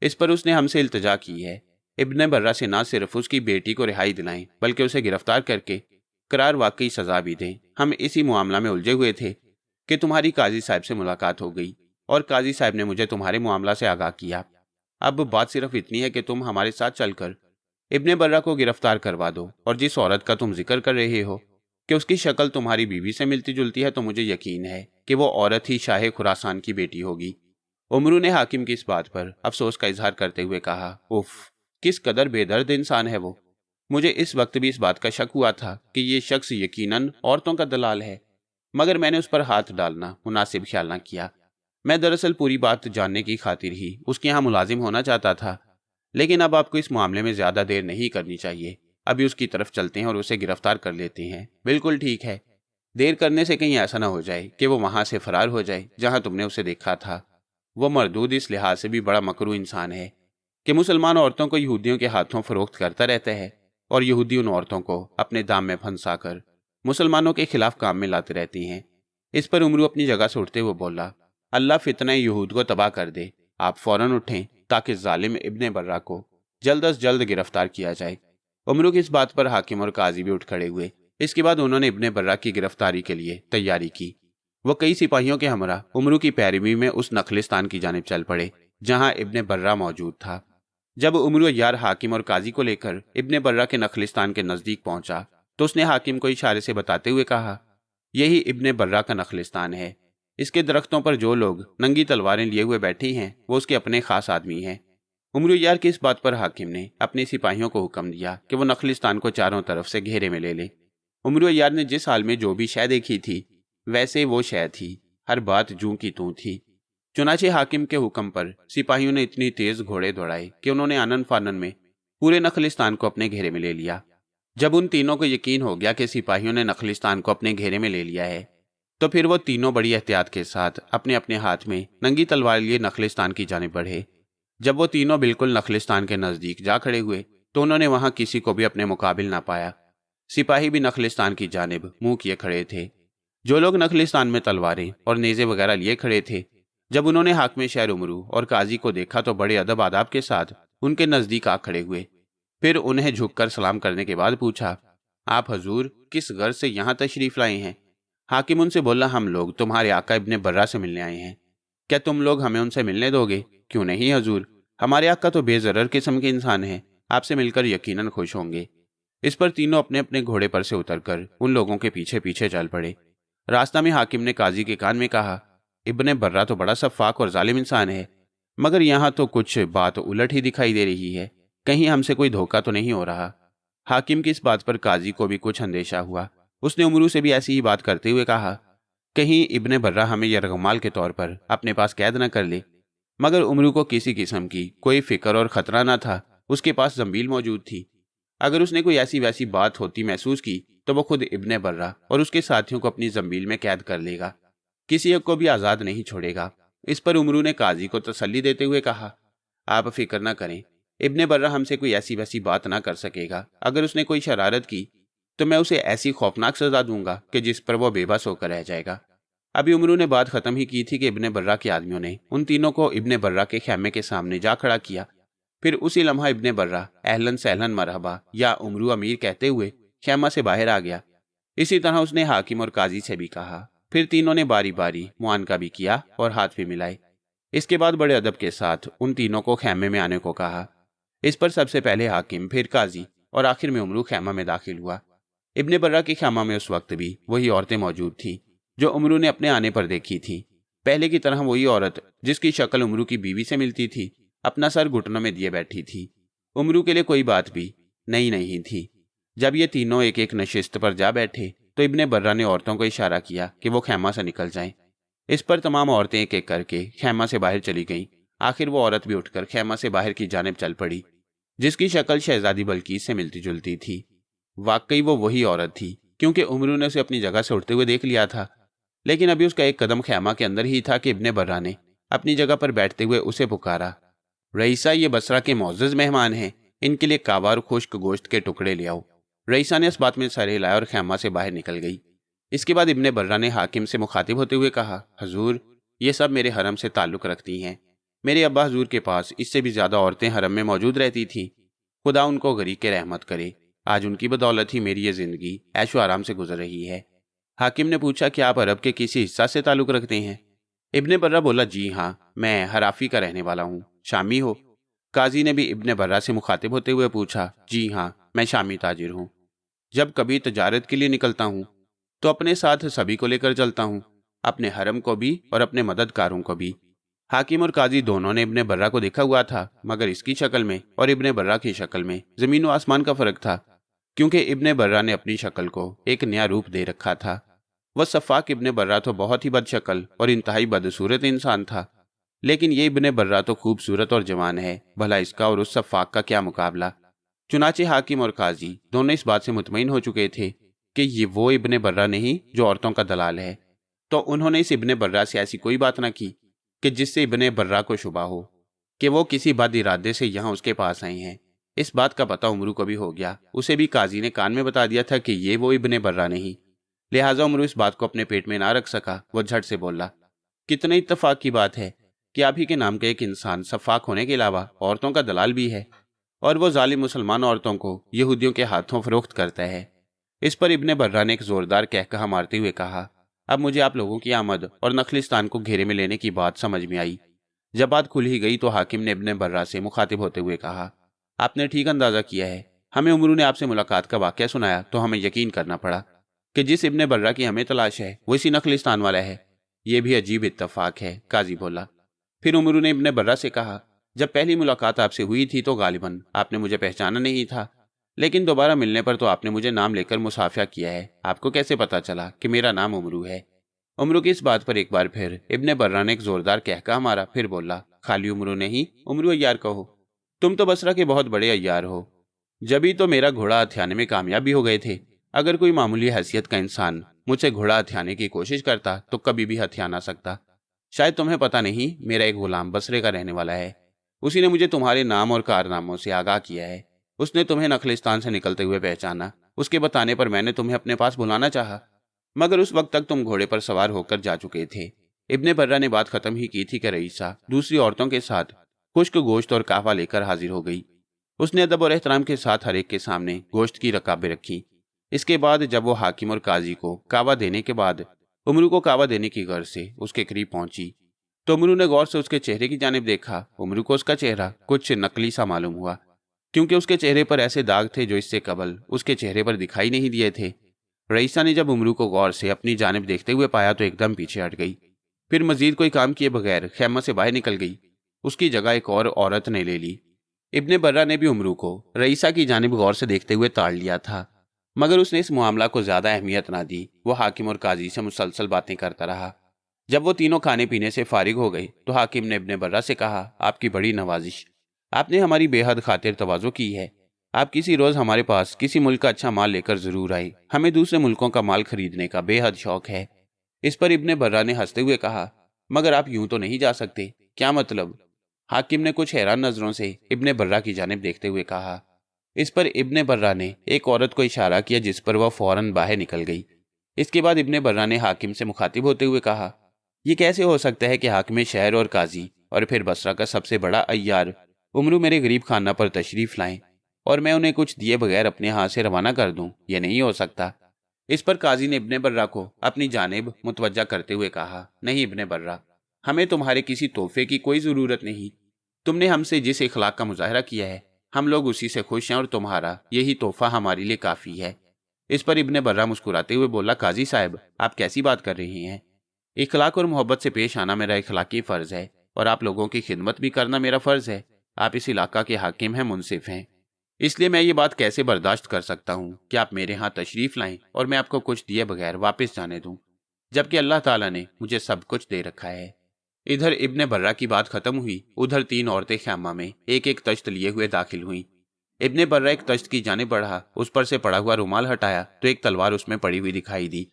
S1: اس پر اس نے ہم سے التجا کی ہے ابن برہ سے نہ صرف اس کی بیٹی کو رہائی دلائیں بلکہ اسے گرفتار کر کے قرار واقعی سزا بھی دیں۔ ہم اسی معاملہ میں الجھے ہوئے تھے کہ تمہاری قاضی صاحب سے ملاقات ہو گئی اور قاضی صاحب نے مجھے تمہارے معاملہ سے آگاہ کیا۔ اب بات صرف اتنی ہے کہ تم ہمارے ساتھ چل کر ابن برہ کو گرفتار کروا دو، اور جس عورت کا تم ذکر کر رہے ہو کہ اس کی شکل تمہاری بیوی سے ملتی جلتی ہے، تو مجھے یقین ہے کہ وہ عورت ہی شاہ خراسان کی بیٹی ہوگی۔ عمرو نے حاکم کی اس بات پر افسوس کا اظہار کرتے ہوئے کہا، اف، کس قدر بے درد انسان ہے وہ۔ مجھے اس وقت بھی اس بات کا شک ہوا تھا کہ یہ شخص یقیناً عورتوں کا دلال ہے، مگر میں نے اس پر ہاتھ ڈالنا مناسب خیال نہ کیا۔ میں دراصل پوری بات جاننے کی خاطر ہی اس کے ہاں ملازم ہونا چاہتا تھا، لیکن اب آپ کو اس معاملے میں زیادہ دیر نہیں کرنی چاہیے۔ ابھی اس کی طرف چلتے ہیں اور اسے گرفتار کر لیتے ہیں۔ بالکل ٹھیک ہے، دیر کرنے سے کہیں ایسا نہ ہو جائے کہ وہ وہاں سے فرار ہو جائے جہاں تم نے اسے دیکھا تھا۔ وہ مردود اس لحاظ سے بھی بڑا مکروہ انسان ہے کہ مسلمان عورتوں کو یہودیوں کے ہاتھوں فروخت کرتا رہتا ہے، اور یہودی ان عورتوں کو اپنے دام میں پھنسا کر مسلمانوں کے خلاف کام میں لاتے رہتی ہیں۔ اس پر عمرو اپنی جگہ سے اٹھتے ہوئے بولا، اللہ فتنہ یہود کو تباہ کر دے، آپ فوراً اٹھیں تاکہ ظالم ابن برہ کو جلد از جلد گرفتار کیا جائے۔ عمرو کی اس بات پر حاکم اور قاضی بھی اٹھ کھڑے ہوئے۔ اس کے بعد انہوں نے ابن برہ کی گرفتاری کے لیے تیاری کی۔ وہ کئی سپاہیوں کے ہمراہ عمرو کی پیروی میں اس نخلستان کی جانب چل پڑے جہاں ابن برہ موجود تھا۔ جب عمرو یار حاکم اور قاضی کو لے کر ابن برہ کے نخلستان کے نزدیک پہنچا تو اس نے حاکم کو اشارے سے بتاتے ہوئے کہا، یہی ابن برہ کا نخلستان ہے۔ اس کے درختوں پر جو لوگ ننگی تلواریں لیے ہوئے بیٹھے ہیں وہ اس کے اپنے خاص آدمی ہیں۔ عمرو یار کی اس بات پر حاکم نے اپنے سپاہیوں کو حکم دیا کہ وہ نخلستان کو چاروں طرف سے گھیرے میں لے لیں۔ عمرو یار نے جس حال میں جو بھی شے دیکھی تھی ویسے وہ شے تھی، ہر بات جوں کی توں تھی۔ چنانچہ حاکم کے حکم پر سپاہیوں نے اتنی تیز گھوڑے دوڑائے کہ انہوں نے آنن فانن میں پورے نخلستان کو اپنے گھیرے میں لے لیا۔ جب ان تینوں کو یقین ہو گیا کہ سپاہیوں نے نخلستان کو اپنے گھیرے میں لے لیا ہے تو پھر وہ تینوں بڑی احتیاط کے ساتھ اپنے اپنے ہاتھ میں ننگی تلوار لیے نخلستان کی جانب بڑھے۔ جب وہ تینوں بالکل نخلستان کے نزدیک جا کھڑے ہوئے تو انہوں نے وہاں کسی کو بھی اپنے مقابل نہ پایا۔ سپاہی بھی نخلستان کی جانب منہ کیے کھڑے تھے۔ جو لوگ نخلستان میں تلواریں اور نیزے وغیرہ لیے کھڑے تھے، جب انہوں نے حاکم شہر عمرو اور قاضی کو دیکھا تو بڑے ادب آداب کے ساتھ ان کے نزدیک آ کھڑے ہوئے۔ پھر انہیں جھک کر سلام کرنے کے بعد پوچھا، آپ حضور کس غرض سے یہاں تشریف لائے ہیں؟ حاکم ان سے بولا، ہم لوگ تمہارے آقا ابن برہ سے ملنے آئے ہیں، کیا تم لوگ ہمیں ان سے ملنے دو گے؟ کیوں نہیں حضور، ہمارے آقا تو بے ضرر قسم کے انسان ہیں، آپ سے مل کر یقیناً خوش ہوں گے۔ اس پر تینوں اپنے اپنے گھوڑے پر سے اتر کر ان لوگوں کے پیچھے پیچھے چل پڑے۔ راستہ میں حاکم نے قاضی کے کان میں کہا، ابن برہ تو بڑا شفاق اور ظالم انسان ہے، مگر یہاں تو کچھ بات الٹ ہی دکھائی دے رہی ہے، کہیں ہم سے کوئی دھوکہ تو نہیں ہو رہا۔ حاکم کی اس بات پر قاضی کو بھی کچھ اندیشہ ہوا۔ اس نے عمرو سے بھی ایسی ہی بات کرتے ہوئے کہا، کہیں ابن برہ ہمیں یرغمال کے طور پر اپنے پاس قید نہ کر لے۔ मगर उमरू को किसी किस्म की कोई फिक्र और खतरा न था। उसके पास जंबील मौजूद थी। अगर उसने कोई ऐसी वैसी बात होती महसूस की तो वो खुद इब्ने बर्रा और उसके साथियों को अपनी जंबील में कैद कर लेगा, किसी एक को भी आज़ाद नहीं छोड़ेगा। इस पर उमरू ने काजी को तसल्ली देते हुए कहा, आप फिक्र न करें, इब्ने बर्रा हमसे कोई ऐसी वैसी बात ना कर सकेगा। अगर उसने कोई शरारत की तो मैं उसे ऐसी खौफनाक सजा दूंगा कि जिस पर वो बेबस होकर रह जाएगा। अभी उमरू ने बात खत्म ही की थी कि इब्ने बर्रा के आदमियों ने उन तीनों को इब्ने बर्रा के खैमे के सामने जा खड़ा किया। फिर उसी लम्हा इब्ने बर्रा अहलन सहलन मरहबा या उमरू अमीर कहते हुए खैमा से बाहर आ गया। इसी तरह उसने हाकिम और काजी से भी कहा। फिर तीनों ने बारी बारी मुआनका भी किया और हाथ भी मिलाए। इसके बाद बड़े अदब के साथ उन तीनों को खैमे में आने को कहा। इस पर सबसे पहले हाकिम, फिर काजी और आखिर में उमरू खैमा में दाखिल हुआ। इब्ने बर्रा की खैमा में उस वक्त भी वही औरतें मौजूद थीं जो उमरू ने अपने आने पर देखी थी। पहले की तरह वही औरत जिसकी शक्ल उमरू की बीवी से मिलती थी अपना सर घुटनों में दिए बैठी थी। उमरू के लिए कोई बात भी नई नहीं थी। जब ये तीनों एक एक नशिस्त पर जा बैठे तो इब्ने बर्रा ने औरतों को इशारा किया कि वो खैमा से निकल जाएं। इस पर तमाम औरतें एक एक करके खैमा से बाहर चली गईं। आखिर वो औरत भी उठकर खैमा से बाहर की जानिब चल पड़ी जिसकी शक्ल शहजादी बल्कीस से मिलती जुलती थी। वाकई वो वही औरत थी, क्योंकि उमरू ने उसे अपनी जगह से उठते हुए देख लिया था। लेकिन अभी उसका एक कदम खैमा के अंदर ही था कि इब्ने बर्रा ने अपनी जगह पर बैठते हुए उसे पुकारा, रईसा, ये बसरा के मोअज़्ज़ज़ मेहमान हैं, इनके लिए कावा और खुश्क गोश्त के टुकड़े ले आओ। रईसा ने इस बात में सर हिलाया और खैमा से बाहर निकल गई। इसके बाद इब्ने बर्रा ने हाकिम से मुखातिब होते हुए कहा, हजूर, ये सब मेरे हरम से ताल्लुक़ रखती हैं। मेरे अब्बा हजूर के पास इससे भी ज़्यादा औरतें हरम में मौजूद रहती थीं। खुदा उनको गरीक के रहमत करे। आज उनकी बदौलत ही मेरी ये ज़िंदगी ऐशो आराम से गुजर रही है। हाकिम ने पूछा, क्या आप अरब के किसी हिस्सा से ताल्लुक़ रखते हैं? इब्ने बर्रा बोला, जी हाँ, मैं हराफी का रहने वाला हूँ। शामी हो? काजी ने भी इब्ने बर्रा से मुखातिब होते हुए पूछा, जी हाँ, मैं शामी ताजिर हूँ। जब कभी तजारत के लिए निकलता हूँ तो अपने साथ सभी को लेकर चलता हूँ, अपने हरम को भी और अपने मददगारों को भी। हाकिम और काजी दोनों ने इब्ने बर्रा को देखा हुआ था, मगर इसकी शक्ल में और इब्ने बर्रा की शक्ल में ज़मीन व आसमान का फ़र्क था, क्योंकि इब्ने बर्रा ने अपनी शक्ल को एक नया रूप दे रखा था। वह सफ़ाक इब्ने बर्रा तो बहुत ही बदशक्ल और इंतहाई बदसूरत इंसान था, लेकिन ये इब्ने बर्रा तो खूबसूरत और जवान है। भला इसका और उस सफ़ाक का क्या मुकाबला। चुनाचे हाकिम और काजी दोनों इस बात से मुतमईन हो चुके थे कि ये वो इब्ने बर्रा नहीं जो औरतों का दलाल है, तो उन्होंने इस इब्ने बर्रा से ऐसी कोई बात न की कि जिससे इब्ने बर्रा को शुबा हो कि वो किसी बद इरादे से यहाँ उसके पास आए हैं। इस बात का पता उमरू को भी हो गया। उसे भी काजी ने कान में बता दिया था कि ये वो इब्ने बर्रा नहीं। लिहाजा उमरू इस बात को अपने पेट में ना रख सका। वह झट से बोला, कितने इत्तफाक की बात है कि आप ही के नाम का एक इंसान सफ़ाक होने के अलावा औरतों का दलाल भी है, और वो जालिम मुसलमान औरतों को यहूदियों के हाथों फरोख्त करता है। इस पर इब्ने बर्रा ने एक जोरदार कहकहा मारते हुए कहा, अब मुझे आप लोगों की आमद और नखलिस्तान को घेरे में लेने की बात समझ में आई। जब बात खुल ही गई तो हाकिम ने इब्ने बर्रा से मुखातिब होते हुए कहा, आपने ठीक अंदाजा किया है। हमें उमरू ने आपसे मुलाकात का वाक़या सुनाया तो हमें यकीन करना पड़ा कि जिस इब्ने बर्रा की हमें तलाश है वो इसी नखलिस्तान वाला है। ये भी अजीब इत्तफाक है, काजी बोला। फिर उमरू ने इब्ने बर्रा से कहा, जब पहली मुलाकात आपसे हुई थी तो गालिबन आपने मुझे पहचाना नहीं था, लेकिन दोबारा मिलने पर तो आपने मुझे नाम लेकर मुसाफिया किया है। आपको कैसे पता चला कि मेरा नाम उमरू है? उमरू की इस बात पर एक बार फिर इब्ने बर्रा ने एक जोरदार कहका मारा। फिर बोला, खाली उमरू नहीं, उमरू अय्यार कहो। तुम तो बसरा के बहुत बड़े अय्यार हो। जभी तो मेरा घोड़ा हथियाने में कामयाब भी हो गए थे। अगर कोई मामूली हैसियत का इंसान मुझसे घोड़ा हथियाने की कोशिश करता तो कभी भी हथिया ना सकता। शायद तुम्हें पता नहीं, मेरा एक गुलाम बसरे का रहने वाला है। उसी ने मुझे तुम्हारे नाम और कारनामों से आगाह किया है। उसने तुम्हें नखलिस्तान से निकलते हुए पहचाना। उसके बताने पर मैंने तुम्हें अपने पास बुलाना चाहा, मगर उस वक्त तक तुम घोड़े पर सवार होकर जा चुके थे। इब्ने बर्रा ने बात खत्म ही की थी कि रईसा दूसरी औरतों के साथ खुश्क गोश्त और कहवा लेकर हाजिर हो गई। उसने अदब और एहतराम के साथ हर एक के सामने गोश्त की रकाबें रखी। इसके बाद जब वो हाकिम और काजी को कहवा देने के बाद उमरू को कहवा देने की गर्ज से उसके करीब पहुंची तो उमरू ने गौर से उसके चेहरे की जानिब देखा। उमरू को उसका चेहरा कुछ नकली सा मालूम हुआ, क्योंकि उसके चेहरे पर ऐसे दाग थे जो इससे कबल उसके चेहरे पर दिखाई नहीं दिए थे। रईसा ने जब उमरू को गौर से अपनी जानिब देखते हुए पाया तो एकदम पीछे हट गई। फिर मजीद कोई काम किए बगैर खैमा से बाहर निकल गई। उसकी जगह एक और औरत ने ले ली। इब्ने बर्रा ने भी उमरू को रईसा की जानिब गौर से देखते हुए ताड़ लिया था, मगर उसने इस मामला को ज्यादा अहमियत ना दी। वो हाकिम और काजी से मुसलसल बातें करता रहा। جب وہ تینوں کھانے پینے سے فارغ ہو گئے تو حاکم نے ابن برہ سے کہا، آپ کی بڑی نوازش، آپ نے ہماری بے حد خاطر تواضع کی ہے۔ آپ کسی روز ہمارے پاس کسی ملک کا اچھا مال لے کر ضرور آئے، ہمیں دوسرے ملکوں کا مال خریدنے کا بے حد شوق ہے۔ اس پر ابن برہ نے ہنستے ہوئے کہا، مگر آپ یوں تو نہیں جا سکتے، کیا مطلب؟ حاکم نے کچھ حیران نظروں سے ابن برہ کی جانب دیکھتے ہوئے کہا۔ اس پر ابن برہ نے ایک عورت کو اشارہ کیا جس پر وہ فوراً باہر نکل گئی۔ اس کے بعد ابن برہ نے حاکم سے مخاطب ہوتے ہوئے کہا، یہ کیسے ہو سکتا ہے کہ حاکم شہر اور قاضی اور پھر بصرہ کا سب سے بڑا عیار عمرو میرے غریب خانہ پر تشریف لائیں اور میں انہیں کچھ دیے بغیر اپنے ہاتھ سے روانہ کر دوں؟ یہ نہیں ہو سکتا۔ اس پر قاضی نے ابن برہ کو اپنی جانب متوجہ کرتے ہوئے کہا، نہیں ابن برہ، ہمیں تمہارے کسی تحفے کی کوئی ضرورت نہیں۔ تم نے ہم سے جس اخلاق کا مظاہرہ کیا ہے ہم لوگ اسی سے خوش ہیں اور تمہارا یہی تحفہ ہمارے لیے کافی ہے۔ اس پر ابن برہ مسکراتے ہوئے بولا، قاضی صاحب آپ کیسی بات کر رہے ہیں؟ اخلاق اور محبت سے پیش آنا میرا اخلاقی فرض ہے اور آپ لوگوں کی خدمت بھی کرنا میرا فرض ہے۔ آپ اس علاقہ کے حاکم ہیں، منصف ہیں، اس لیے میں یہ بات کیسے برداشت کر سکتا ہوں کہ آپ میرے ہاں تشریف لائیں اور میں آپ کو کچھ دیے بغیر واپس جانے دوں، جبکہ اللہ تعالیٰ نے مجھے سب کچھ دے رکھا ہے۔ ادھر ابن برہ کی بات ختم ہوئی، ادھر تین عورتیں خیمہ میں ایک ایک تشت لیے ہوئے داخل ہوئیں۔ ابن برہ ایک تشت کی جانب بڑھا، اس پر سے پڑا ہوا رومال ہٹایا تو ایک تلوار اس میں پڑی ہوئی دکھائی دی۔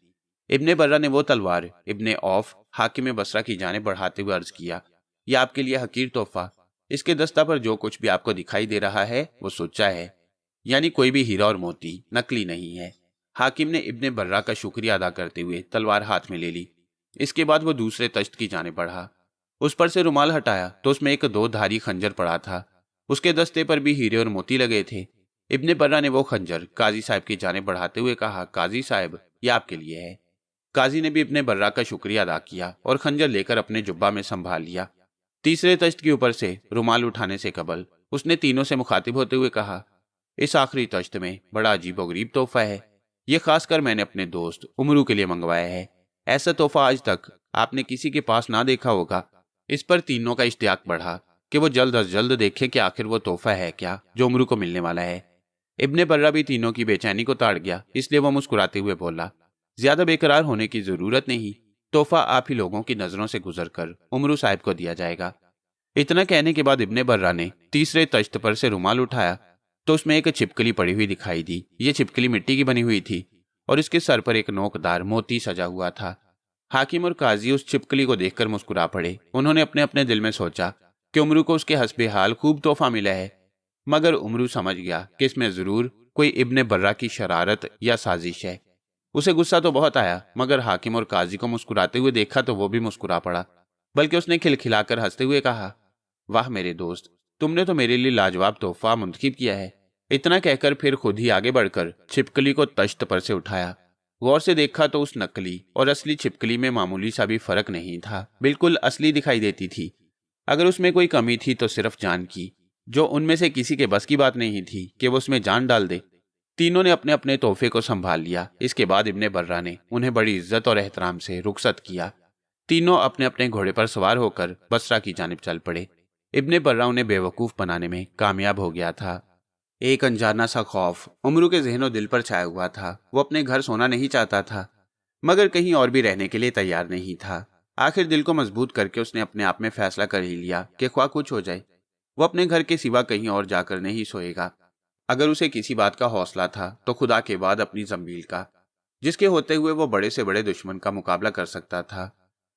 S1: ابن برہ نے وہ تلوار ابن عوف حاکم بصرہ کی جانب بڑھاتے ہوئے عرض کیا، یہ آپ کے لیے حقیر تحفہ، اس کے دستہ پر جو کچھ بھی آپ کو دکھائی دے رہا ہے وہ سچا ہے، یعنی کوئی بھی ہیرا اور موتی نقلی نہیں ہے۔ حاکم نے ابن برہ کا شکریہ ادا کرتے ہوئے تلوار ہاتھ میں لے لی۔ اس کے بعد وہ دوسرے تشت کی جانب بڑھا، اس پر سے رومال ہٹایا تو اس میں ایک دو دھاری خنجر پڑا تھا، اس کے دستے پر بھی ہیرے اور موتی لگے تھے۔ ابن برہ نے وہ خنجر قاضی صاحب کی جانب بڑھاتے ہوئے کہا، قاضی صاحب یہ آپ کے لیے ہے۔ قاضی نے بھی ابن برہ کا شکریہ ادا کیا اور خنجر لے کر اپنے جبہ میں سنبھال لیا۔ تیسرے تشت کے اوپر سے رومال اٹھانے سے قبل اس نے تینوں سے مخاطب ہوتے ہوئے کہا، اس آخری تشت میں بڑا عجیب و غریب تحفہ ہے، یہ خاص کر میں نے اپنے دوست عمرو کے لیے منگوایا ہے، ایسا تحفہ آج تک آپ نے کسی کے پاس نہ دیکھا ہوگا۔ اس پر تینوں کا اشتیاق بڑھا کہ وہ جلد از جلد دیکھیں کہ آخر وہ تحفہ ہے کیا جو عمرو کو ملنے والا ہے۔ ابن برہ بھی تینوں کی بے چینی کو تاڑ گیا، اس لیے وہ مسکراتے ہوئے بولا، زیادہ بے قرار ہونے کی ضرورت نہیں، تحفہ آپ ہی لوگوں کی نظروں سے گزر کر عمرو صاحب کو دیا جائے گا۔ اتنا کہنے کے بعد ابن برہ نے تیسرے تشت پر سے رومال اٹھایا تو اس میں ایک چھپکلی پڑی ہوئی دکھائی دی۔ یہ چھپکلی مٹی کی بنی ہوئی تھی اور اس کے سر پر ایک نوکدار موتی سجا ہوا تھا۔ حاکم اور قاضی اس چھپکلی کو دیکھ کر مسکرا پڑے۔ انہوں نے اپنے اپنے دل میں سوچا کہ عمرو کو اس کے حسب حال خوب تحفہ ملا ہے، مگر عمرو سمجھ گیا کہ اس میں ضرور کوئی ابن برہ کی شرارت یا سازش ہے۔ اسے غصہ تو بہت آیا، مگر حاکم اور قاضی کو مسکراتے ہوئے دیکھا تو وہ بھی مسکرا پڑا، بلکہ اس نے کھلکھلا کر ہنستے ہوئے کہا، واہ میرے دوست، تم نے تو میرے لیے لاجواب تحفہ منتخب کیا ہے۔ اتنا کہہ کر پھر خود ہی آگے بڑھ کر چھپکلی کو تشت پر سے اٹھایا۔ غور سے دیکھا تو اس نقلی اور اصلی چھپکلی میں معمولی سا بھی فرق نہیں تھا، بالکل اصلی دکھائی دیتی تھی۔ اگر اس میں کوئی کمی تھی تو صرف جان کی، جو ان میں سے کسی کے بس کی بات نہیں تھی کہ وہ اس میں جان ڈال دے۔ تینوں نے اپنے اپنے تحفے کو سنبھال لیا۔ اس کے بعد ابن برہ نے انہیں بڑی عزت اور احترام سے رخصت کیا۔ تینوں اپنے اپنے گھوڑے پر سوار ہو کر بصرہ کی جانب چل پڑے۔ ابن برہ انہیں بے وقوف بنانے میں کامیاب ہو گیا تھا۔ ایک انجانا سا خوف عمرو کے ذہن و دل پر چھایا ہوا تھا۔ وہ اپنے گھر سونا نہیں چاہتا تھا، مگر کہیں اور بھی رہنے کے لیے تیار نہیں تھا۔ آخر دل کو مضبوط کر کے اس نے اپنے آپ میں فیصلہ کر ہی لیا کہ خواہ کچھ ہو جائے وہ اپنے گھر کے سوا کہیں اور جا کر نہیں سوئے گا۔ اگر اسے کسی بات کا حوصلہ تھا تو خدا کے بعد اپنی زنبیل کا، جس کے ہوتے ہوئے وہ بڑے سے بڑے دشمن کا مقابلہ کر سکتا تھا۔